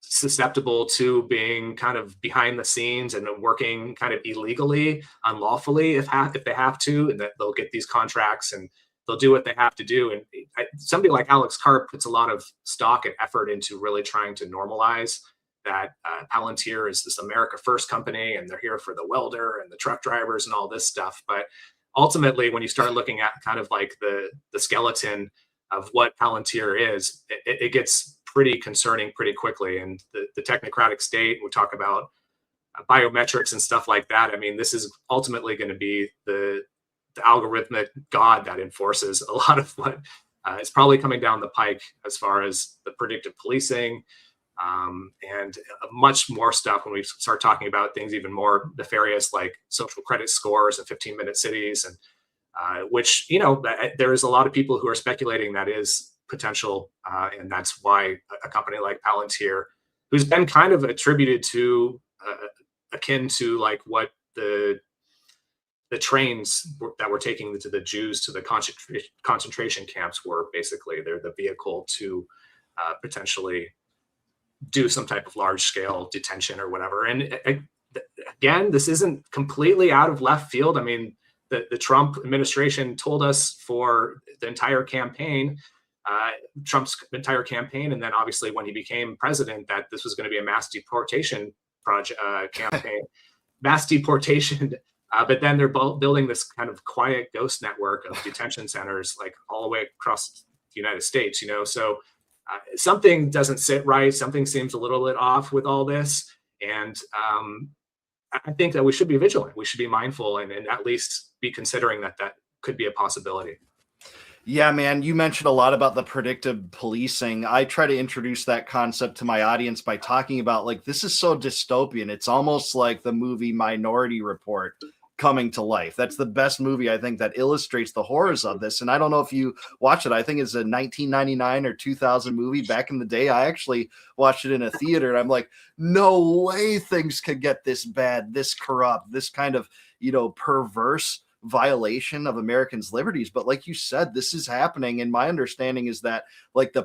susceptible to being kind of behind the scenes and working kind of illegally, unlawfully, if they have to, and that they'll get these contracts and they'll do what they have to do. And somebody like Alex Karp puts a lot of stock and effort into really trying to normalize that Palantir is this America First company, and they're here for the welder and the truck drivers and all this stuff. But ultimately, when you start looking at kind of like the skeleton of what Palantir is, it gets pretty concerning pretty quickly. And the technocratic state, we talk about biometrics and stuff like that. This is ultimately going to be the algorithmic god that enforces a lot of what is probably coming down the pike as far as the predictive policing, and much more stuff when we start talking about things even more nefarious, like social credit scores and 15-minute cities, and which, there is a lot of people who are speculating that is potential. And that's why a company like Palantir, who's been kind of attributed to akin to like what the trains that were taking to the Jews to the concentration camps were. Basically, they're the vehicle to potentially do some type of large scale detention or whatever. And again, this isn't completely out of left field. The Trump administration told us for the entire campaign, Trump's entire campaign, and then obviously when he became president, that this was going to be a mass deportation campaign, mass deportation. But then they're building this kind of quiet ghost network of detention centers, like all the way across the United States. So something doesn't sit right. Something seems a little bit off with all this. And I think that we should be vigilant. We should be mindful and at least be considering that could be a possibility. Yeah, man, you mentioned a lot about the predictive policing. I try to introduce that concept to my audience by talking about, like, this is so dystopian. It's almost like the movie Minority Report coming to life. That's the best movie, I think, that illustrates the horrors of this. And I don't know if you watch it. I think it's a 1999 or 2000 movie back in the day. I actually watched it in a theater, and I'm like, no way things could get this bad, this corrupt, this kind of, perverse violation of Americans' liberties. But like you said, this is happening. And my understanding is that, like, the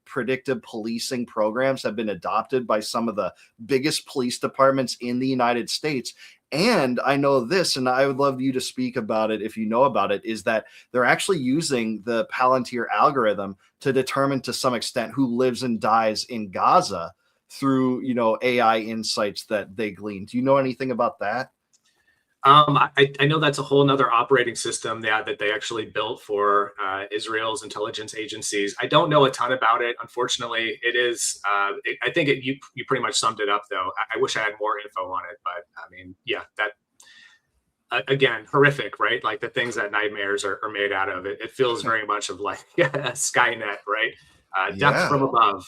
predictive policing programs have been adopted by some of the biggest police departments in the United States. And I know this, and I would love you to speak about it if you know about it, is that they're actually using the Palantir algorithm to determine to some extent who lives and dies in Gaza through, AI insights that they glean. Do you know anything about that? I know that's a whole nother operating system that they actually built for Israel's intelligence agencies. I don't know a ton about it. Unfortunately, it is. I think you pretty much summed it up, though. I wish I had more info on it, but yeah, that again, horrific, right? Like the things that nightmares are made out of. It feels very much of like Skynet, right? Death from above.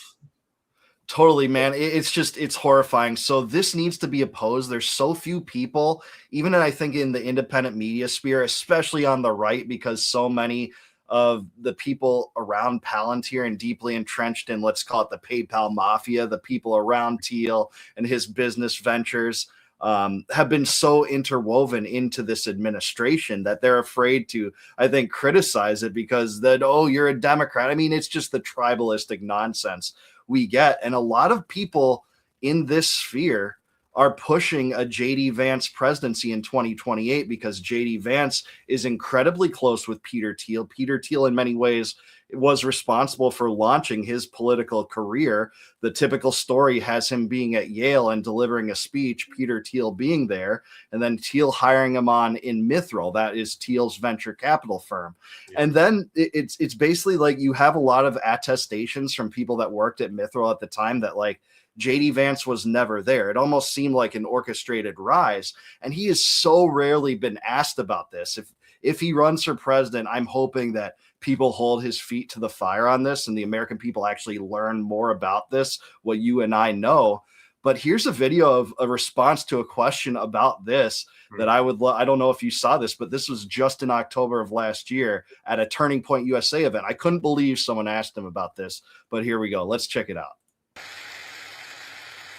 Totally, man. It's horrifying. So this needs to be opposed. There's so few people, even I think in the independent media sphere, especially on the right, because so many of the people around Palantir and deeply entrenched in, let's call it the PayPal mafia, the people around Thiel and his business ventures, have been so interwoven into this administration that they're afraid to, I think, criticize it because that, oh, you're a Democrat. I mean, it's just the tribalistic nonsense we get. And a lot of people in this sphere are pushing a JD Vance presidency in 2028 because JD Vance is incredibly close with Peter Thiel. Peter Thiel, in many ways, was responsible for launching his political career. The typical story has him being at Yale and delivering a speech, Peter Thiel being there, and then Thiel hiring him on in Mithril, that is Thiel's venture capital firm. Yeah. And then it's basically like you have a lot of attestations from people that worked at Mithril at the time that like JD Vance was never there. It almost seemed like an orchestrated rise. And he has so rarely been asked about this. If he runs for president, I'm hoping that people hold his feet to the fire on this and the American people actually learn more about this, what you and I know. But here's a video of a response to a question about this that I don't know if you saw this, but this was just in October of last year at a Turning Point USA event. I couldn't believe someone asked him about this, but here we go. Let's check it out.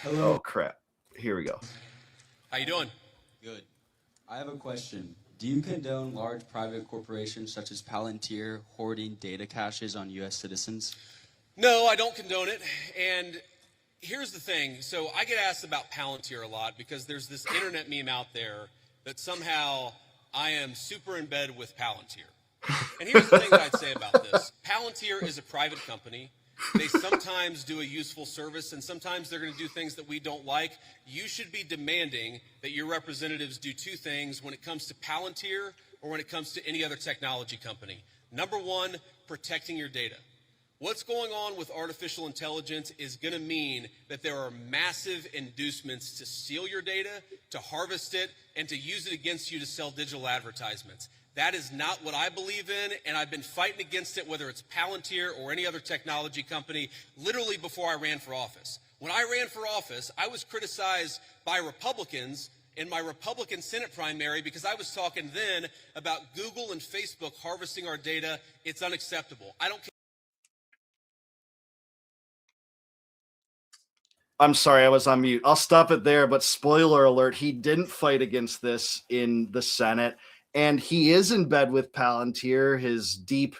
Hello. Oh, crap. Here we go. How you doing? Good. I have a question. Do you condone large private corporations such as Palantir hoarding data caches on U.S. citizens? No, I don't condone it. And here's the thing. So I get asked about Palantir a lot because there's this internet meme out there that somehow I am super in bed with Palantir. And here's the thing that I'd say about this. Palantir is a private company. They sometimes do a useful service, and sometimes they're going to do things that we don't like. You should be demanding that your representatives do two things when it comes to Palantir or when it comes to any other technology company. Number one, protecting your data. What's going on with artificial intelligence is going to mean that there are massive inducements to steal your data, to harvest it, and to use it against you to sell digital advertisements. That is not what I believe in, and I've been fighting against it, whether it's Palantir or any other technology company, literally before I ran for office. When I ran for office, I was criticized by Republicans in my Republican Senate primary because I was talking then about Google and Facebook harvesting our data. It's unacceptable. I don't care. I'm sorry, I was on mute. I'll stop it there, but spoiler alert, he didn't fight against this in the Senate. And he is in bed with Palantir. His deep,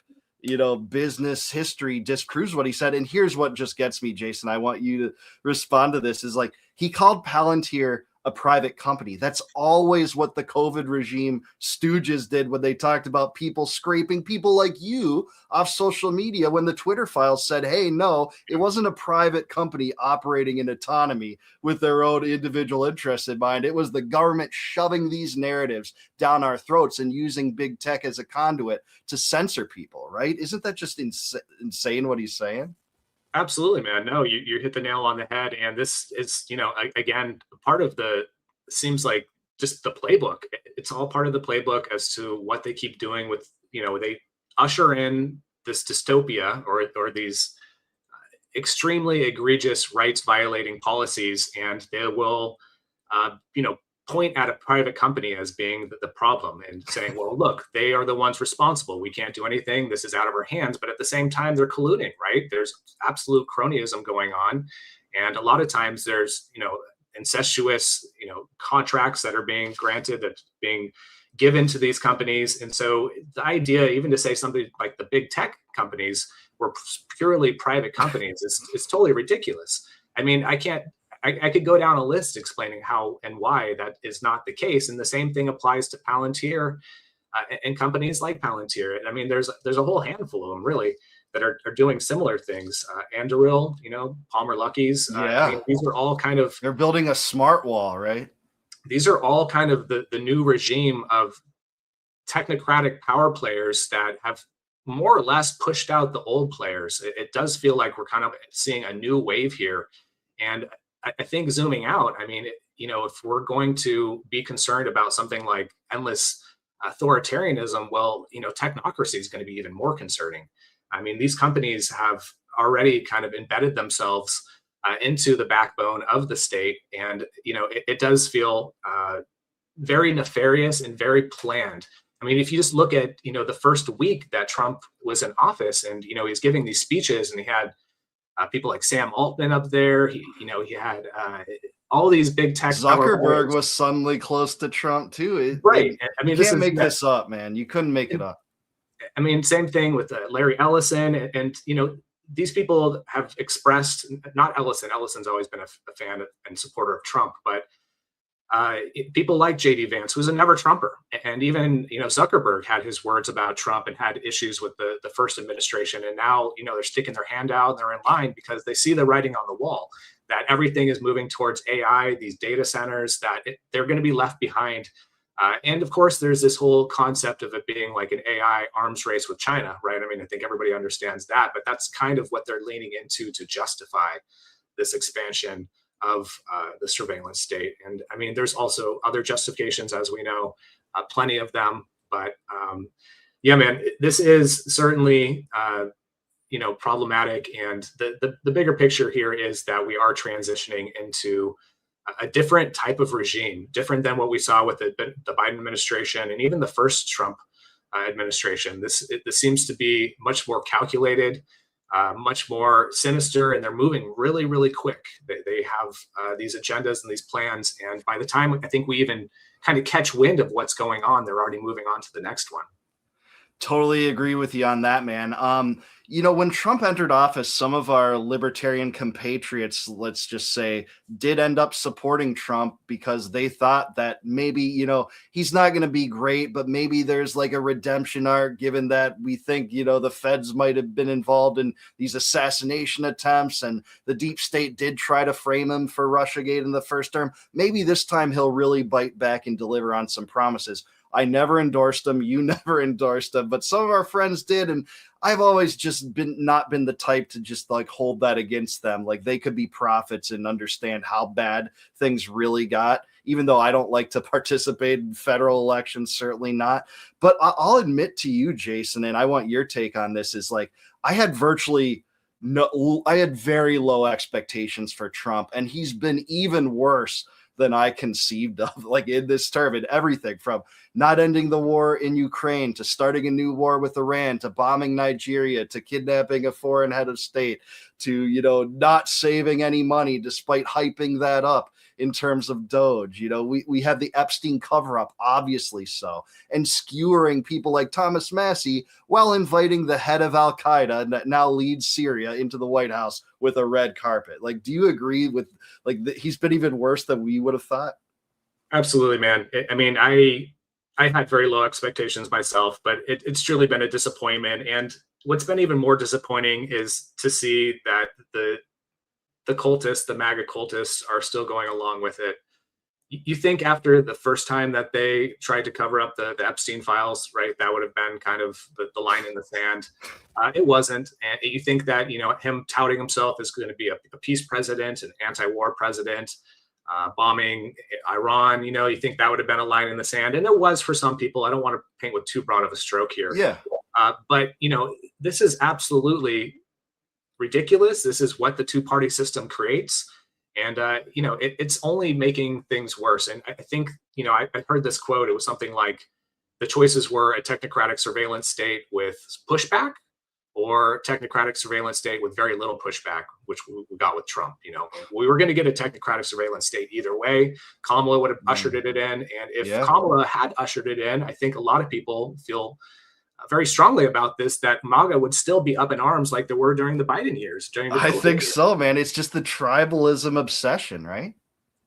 business history disproves what he said. And here's what just gets me, Jason. I want you to respond to this. Is like he called Palantir a private company. That's always what the COVID regime stooges did when they talked about people scraping people like you off social media when the Twitter files said, hey, no, it wasn't a private company operating in autonomy with their own individual interests in mind. It was the government shoving these narratives down our throats and using big tech as a conduit to censor people, right? Isn't that just insane what he's saying? Absolutely, man. No, you hit the nail on the head. And this is, again, part of seems like just the playbook. It's all part of the playbook as to what they keep doing with, they usher in this dystopia or these extremely egregious rights violating policies. And they will, point at a private company as being the problem and saying, well, look, they are the ones responsible. We can't do anything. This is out of our hands. But at the same time, they're colluding, right? There's absolute cronyism going on. And a lot of times there's, incestuous, contracts that are being granted, that's being given to these companies. And so the idea, even to say something like the big tech companies were purely private companies is totally ridiculous. I mean, I could go down a list explaining how and why that is not the case. And the same thing applies to Palantir and companies like Palantir. I mean, there's a whole handful of them really that are doing similar things. Anduril, Palmer Lucky's. Yeah. I mean, these are all kind of... They're building a smart wall, right? These are all kind of the new regime of technocratic power players that have more or less pushed out the old players. It does feel like we're kind of seeing a new wave here. And I think zooming out, I mean, if we're going to be concerned about something like endless authoritarianism, well, technocracy is going to be even more concerning. I mean, these companies have already kind of embedded themselves into the backbone of the state. And, it does feel very nefarious and very planned. I mean, if you just look at, the first week that Trump was in office and, he's giving these speeches and he had people like Sam Altman up there. He had all these big tech. Zuckerberg was suddenly close to Trump too. Right. I mean, you can't make this up, man. You couldn't make it up. I mean, same thing with Larry Ellison. And these people have expressed, not Ellison. Ellison's always been a fan and supporter of Trump, but people like JD Vance, who's a never Trumper, and even Zuckerberg had his words about Trump and had issues with the first administration, and now they're sticking their hand out and they're in line because they see the writing on the wall that everything is moving towards AI, these data centers, that they're going to be left behind. And of course, there's this whole concept of it being like an AI arms race with China, right? I mean, I think everybody understands that, but that's kind of what they're leaning into to justify this expansion of the surveillance state. And I mean, there's also other justifications, as we know, plenty of them. But yeah, man, this is certainly, problematic. And the bigger picture here is that we are transitioning into a different type of regime, different than what we saw with the Biden administration and even the first Trump administration. This seems to be much more calculated, much more sinister, and they're moving really, really quick. They have these agendas and these plans, and by the time I think we even kind of catch wind of what's going on, they're already moving on to the next one. Totally agree with you on that, man. When Trump entered office, some of our libertarian compatriots, let's just say, did end up supporting Trump because they thought that maybe, he's not going to be great, but maybe there's like a redemption arc, given that we think, the feds might have been involved in these assassination attempts and the deep state did try to frame him for Russiagate in the first term. Maybe this time he'll really bite back and deliver on some promises. I never endorsed him. You never endorsed him, but some of our friends did. And I've always just not been the type to just like hold that against them. Like they could be prophets and understand how bad things really got, even though I don't like to participate in federal elections, certainly not. But I'll admit to you, Jason, and I want your take on this, is like, I had very low expectations for Trump, and he's been even worse than I conceived of, like in this term, and everything from not ending the war in Ukraine to starting a new war with Iran to bombing Nigeria to kidnapping a foreign head of state to, not saving any money despite hyping that up in terms of Doge. We have the Epstein cover-up, obviously so, and skewering people like Thomas Massie while inviting the head of Al-Qaeda that now leads Syria into the White House with a red carpet. Like, do you agree with he's been even worse than we would have thought? Absolutely, man. I mean, I had very low expectations myself, but it's truly been a disappointment. And what's been even more disappointing is to see that the cultists, the MAGA cultists, are still going along with it. You think after the first time that they tried to cover up the Epstein files, right, that would have been kind of the line in the sand. It wasn't. And you think that, him touting himself is going to be a peace president, an anti-war president, bombing Iran, you think that would have been a line in the sand. And it was for some people. I don't want to paint with too broad of a stroke here. Yeah. But, this is absolutely ridiculous. This is what the two-party system creates. And, it's only making things worse. And I think, I heard this quote. It was something like the choices were a technocratic surveillance state with pushback or technocratic surveillance state with very little pushback, which we got with Trump. We were going to get a technocratic surveillance state either way. Kamala would have ushered it in. And if Kamala had ushered it in, I think a lot of people feel very strongly about this, that MAGA would still be up in arms like there were during the Biden years. I think so, man. It's just the tribalism obsession, right?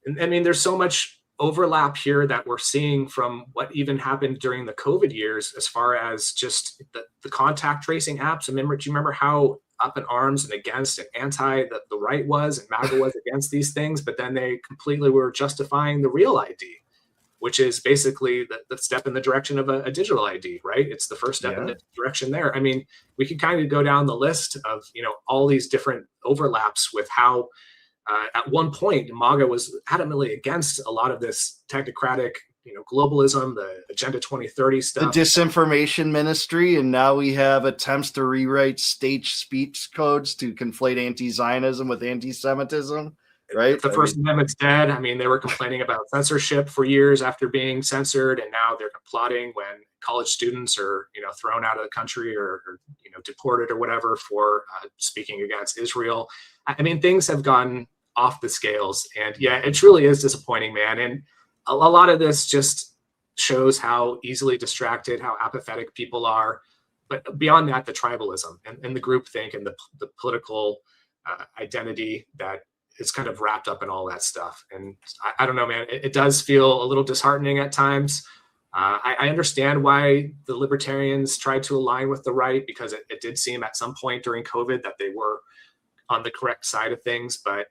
And I mean, there's so much overlap here that we're seeing from what even happened during the COVID years, as far as just the contact tracing apps. Do you remember how up in arms and against and anti the right was, and MAGA was against these things, but then they completely were justifying the real ID, which is basically the step in the direction of a digital ID, right? It's the first step in the direction there. I mean, we could kind of go down the list of, all these different overlaps with how at one point MAGA was adamantly against a lot of this technocratic, globalism, the Agenda 2030 stuff. The disinformation ministry, and now we have attempts to rewrite state speech codes to conflate anti-Zionism with anti-Semitism, right? If the First Amendment's dead, they were complaining about censorship for years after being censored, and now they're applauding when college students are, thrown out of the country or deported or whatever for speaking against Israel. Things have gone off the scales, and yeah, it truly is disappointing, man. And a lot of this just shows how easily distracted, how apathetic people are. But beyond that, the tribalism and the groupthink and the political identity that is kind of wrapped up in all that stuff. And I don't know, man, it does feel a little disheartening at times. I understand why the libertarians tried to align with the right, because it did seem at some point during COVID that they were on the correct side of things. But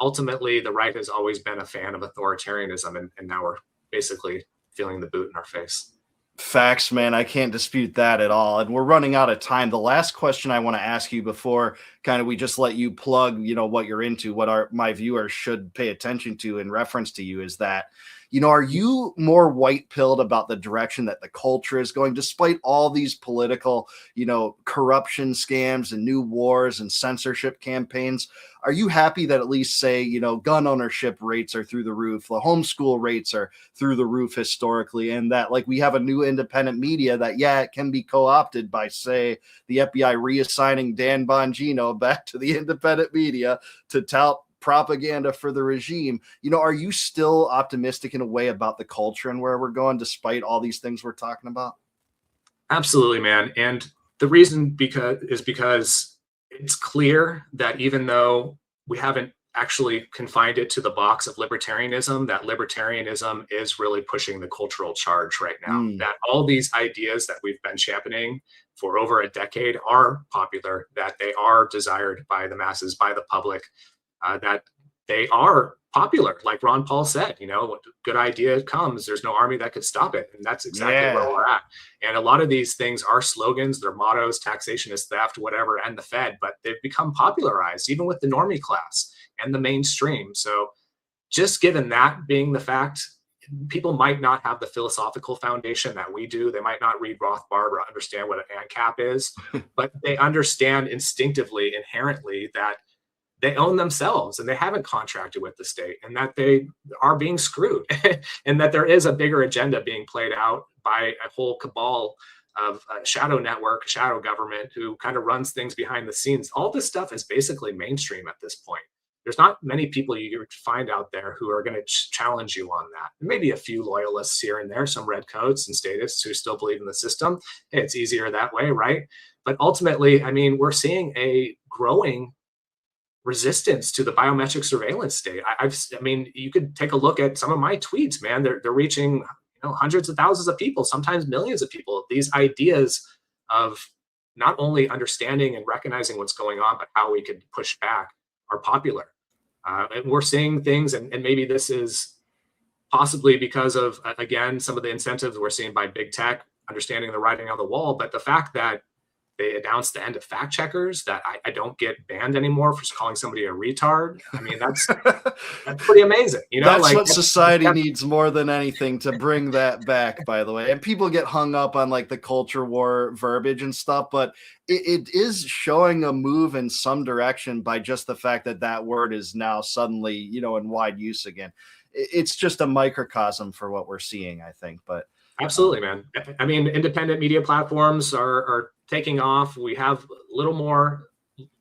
ultimately, the right has always been a fan of authoritarianism, and now we're basically feeling the boot in our face. Facts, man. I can't dispute that at all. And we're running out of time. The last question I want to ask you before kind of we just let you plug, what you're into, what my viewers should pay attention to in reference to you is that, are you more white-pilled about the direction that the culture is going, despite all these political, corruption scams and new wars and censorship campaigns? Are you happy that at least, say, gun ownership rates are through the roof, the homeschool rates are through the roof historically, and that, like, we have a new independent media that, it can be co-opted by, say, the FBI reassigning Dan Bongino back to the independent media to tout propaganda for the regime? Are you still optimistic in a way about the culture and where we're going, despite all these things we're talking about? Absolutely, man. And the reason is because it's clear that even though we haven't actually confined it to the box of libertarianism, that libertarianism is really pushing the cultural charge right now. That all these ideas that we've been championing for over a decade are popular, that they are desired by the masses, by the public, that they are popular. Like Ron Paul said, good idea comes, there's no army that could stop it. And that's exactly where we're at. And a lot of these things are slogans, they're mottos, taxation is theft, whatever, and the Fed, but they've become popularized even with the normie class and the mainstream. So just given that being the fact, people might not have the philosophical foundation that we do. They might not read Rothbard or understand what an ANCAP is, but they understand instinctively, inherently, that they own themselves and they haven't contracted with the state, and that they are being screwed and that there is a bigger agenda being played out by a whole cabal of shadow network, shadow government who kind of runs things behind the scenes. All this stuff is basically mainstream at this point. There's not many people you find out there who are going to challenge you on that. Maybe a few loyalists here and there, some redcoats and statists who still believe in the system. Hey, it's easier that way, right? But ultimately, we're seeing a growing resistance to the biometric surveillance state. You could take a look at some of my tweets, man. They're reaching hundreds of thousands of people, sometimes millions of people. These ideas of not only understanding and recognizing what's going on, but how we could push back are popular. And we're seeing things, and maybe this is possibly because of, again, some of the incentives we're seeing by big tech, understanding the writing on the wall, but the fact that they announced the end of fact checkers, that I don't get banned anymore for calling somebody a retard. That's pretty amazing. That's what society needs more than anything, to bring that back, by the way. And people get hung up on like the culture war verbiage and stuff, but it is showing a move in some direction by just the fact that that word is now suddenly, in wide use again. It's just a microcosm for what we're seeing, I think. But absolutely, man. Independent media platforms are taking off. We have a little more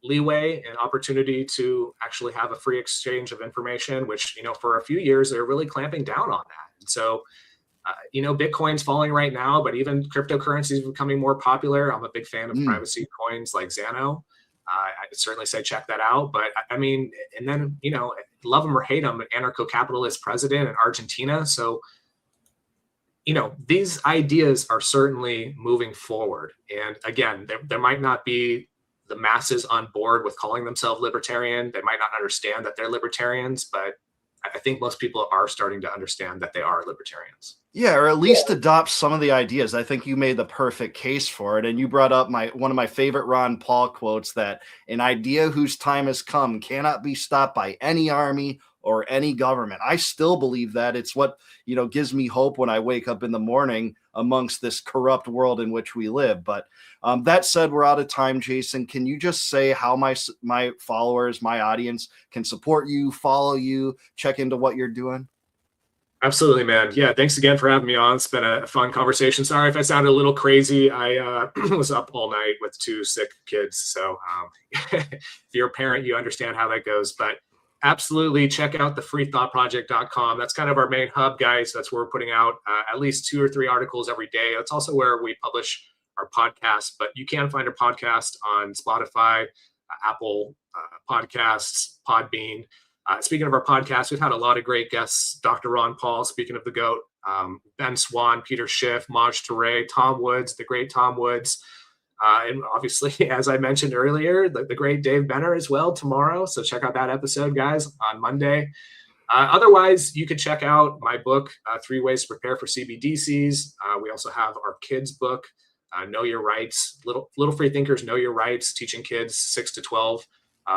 leeway and opportunity to actually have a free exchange of information, which, for a few years, they're really clamping down on that. And so, Bitcoin's falling right now, but even cryptocurrencies are becoming more popular. I'm a big fan of privacy coins like Xano. I'd certainly say check that out. But and then, love them or hate them, an anarcho-capitalist president in Argentina. So, these ideas are certainly moving forward. And again, there might not be the masses on board with calling themselves libertarian. They might not understand that they're libertarians, but I think most people are starting to understand that they are libertarians. Yeah, or at least adopt some of the ideas. I think you made the perfect case for it. And you brought up one of my favorite Ron Paul quotes, that an idea whose time has come cannot be stopped by any army or any government. I still believe that. It's what, gives me hope when I wake up in the morning amongst this corrupt world in which we live. But that said, we're out of time, Jason. Can you just say how my followers, my audience can support you, follow you, check into what you're doing? Absolutely, man. Yeah, thanks again for having me on. It's been a fun conversation. Sorry if I sounded a little crazy. I was up all night with 2 sick kids. So if you're a parent, you understand how that goes. But absolutely check out the freethoughtproject.com. That's kind of our main hub, guys. That's where we're putting out at least 2 or 3 articles every day. That's also where we publish our podcast. But you can find our podcast on Spotify, Apple Podcasts, Podbean. Speaking of our podcast, we've had a lot of great guests. Dr. Ron Paul, speaking of the GOAT, Ben Swan, Peter Schiff, Maj Touré, Tom Woods, the great Tom Woods. And obviously, as I mentioned earlier, the great Dave Benner as well tomorrow. So check out that episode, guys, on Monday. Otherwise, you can check out my book, 3 Ways to Prepare for CBDCs. We also have our kids' book, Know Your Rights, Little Free Thinkers, Know Your Rights, teaching kids 6 to 12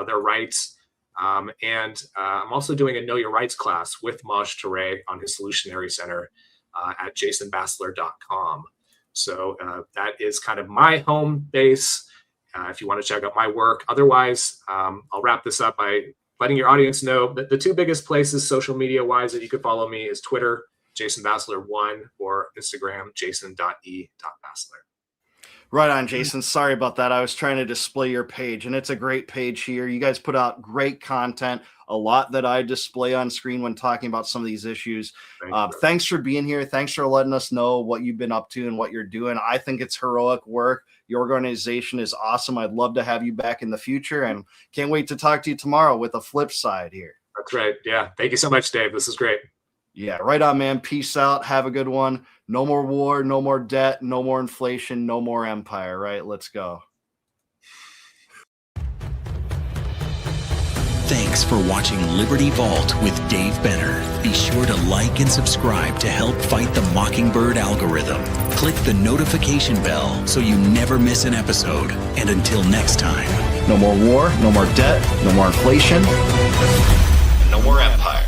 their rights. And I'm also doing a Know Your Rights class with Maj Touré on his Solutionary Center at jasonbassler.com. So that is kind of my home base if you want to check out my work. Otherwise, I'll wrap this up by letting your audience know that the 2 biggest places social media-wise that you could follow me is Twitter, jasonbassler1, or Instagram, jason.e.bassler. Right on, Jason. Sorry about that. I was trying to display your page, and it's a great page here. You guys put out great content, a lot that I display on screen when talking about some of these issues. Thanks for being here. Thanks for letting us know what you've been up to and what you're doing. I think it's heroic work. Your organization is awesome. I'd love to have you back in the future, and can't wait to talk to you tomorrow with a flip side here. That's right. Yeah. Thank you so much, Dave. This is great. Yeah, right on, man. Peace out. Have a good one. No more war, no more debt, no more inflation, no more empire, right? Let's go. Thanks for watching Liberty Vault with Dave Benner. Be sure to like and subscribe to help fight the Mockingbird algorithm. Click the notification bell so you never miss an episode. And until next time, no more war, no more debt, no more inflation, no more empire.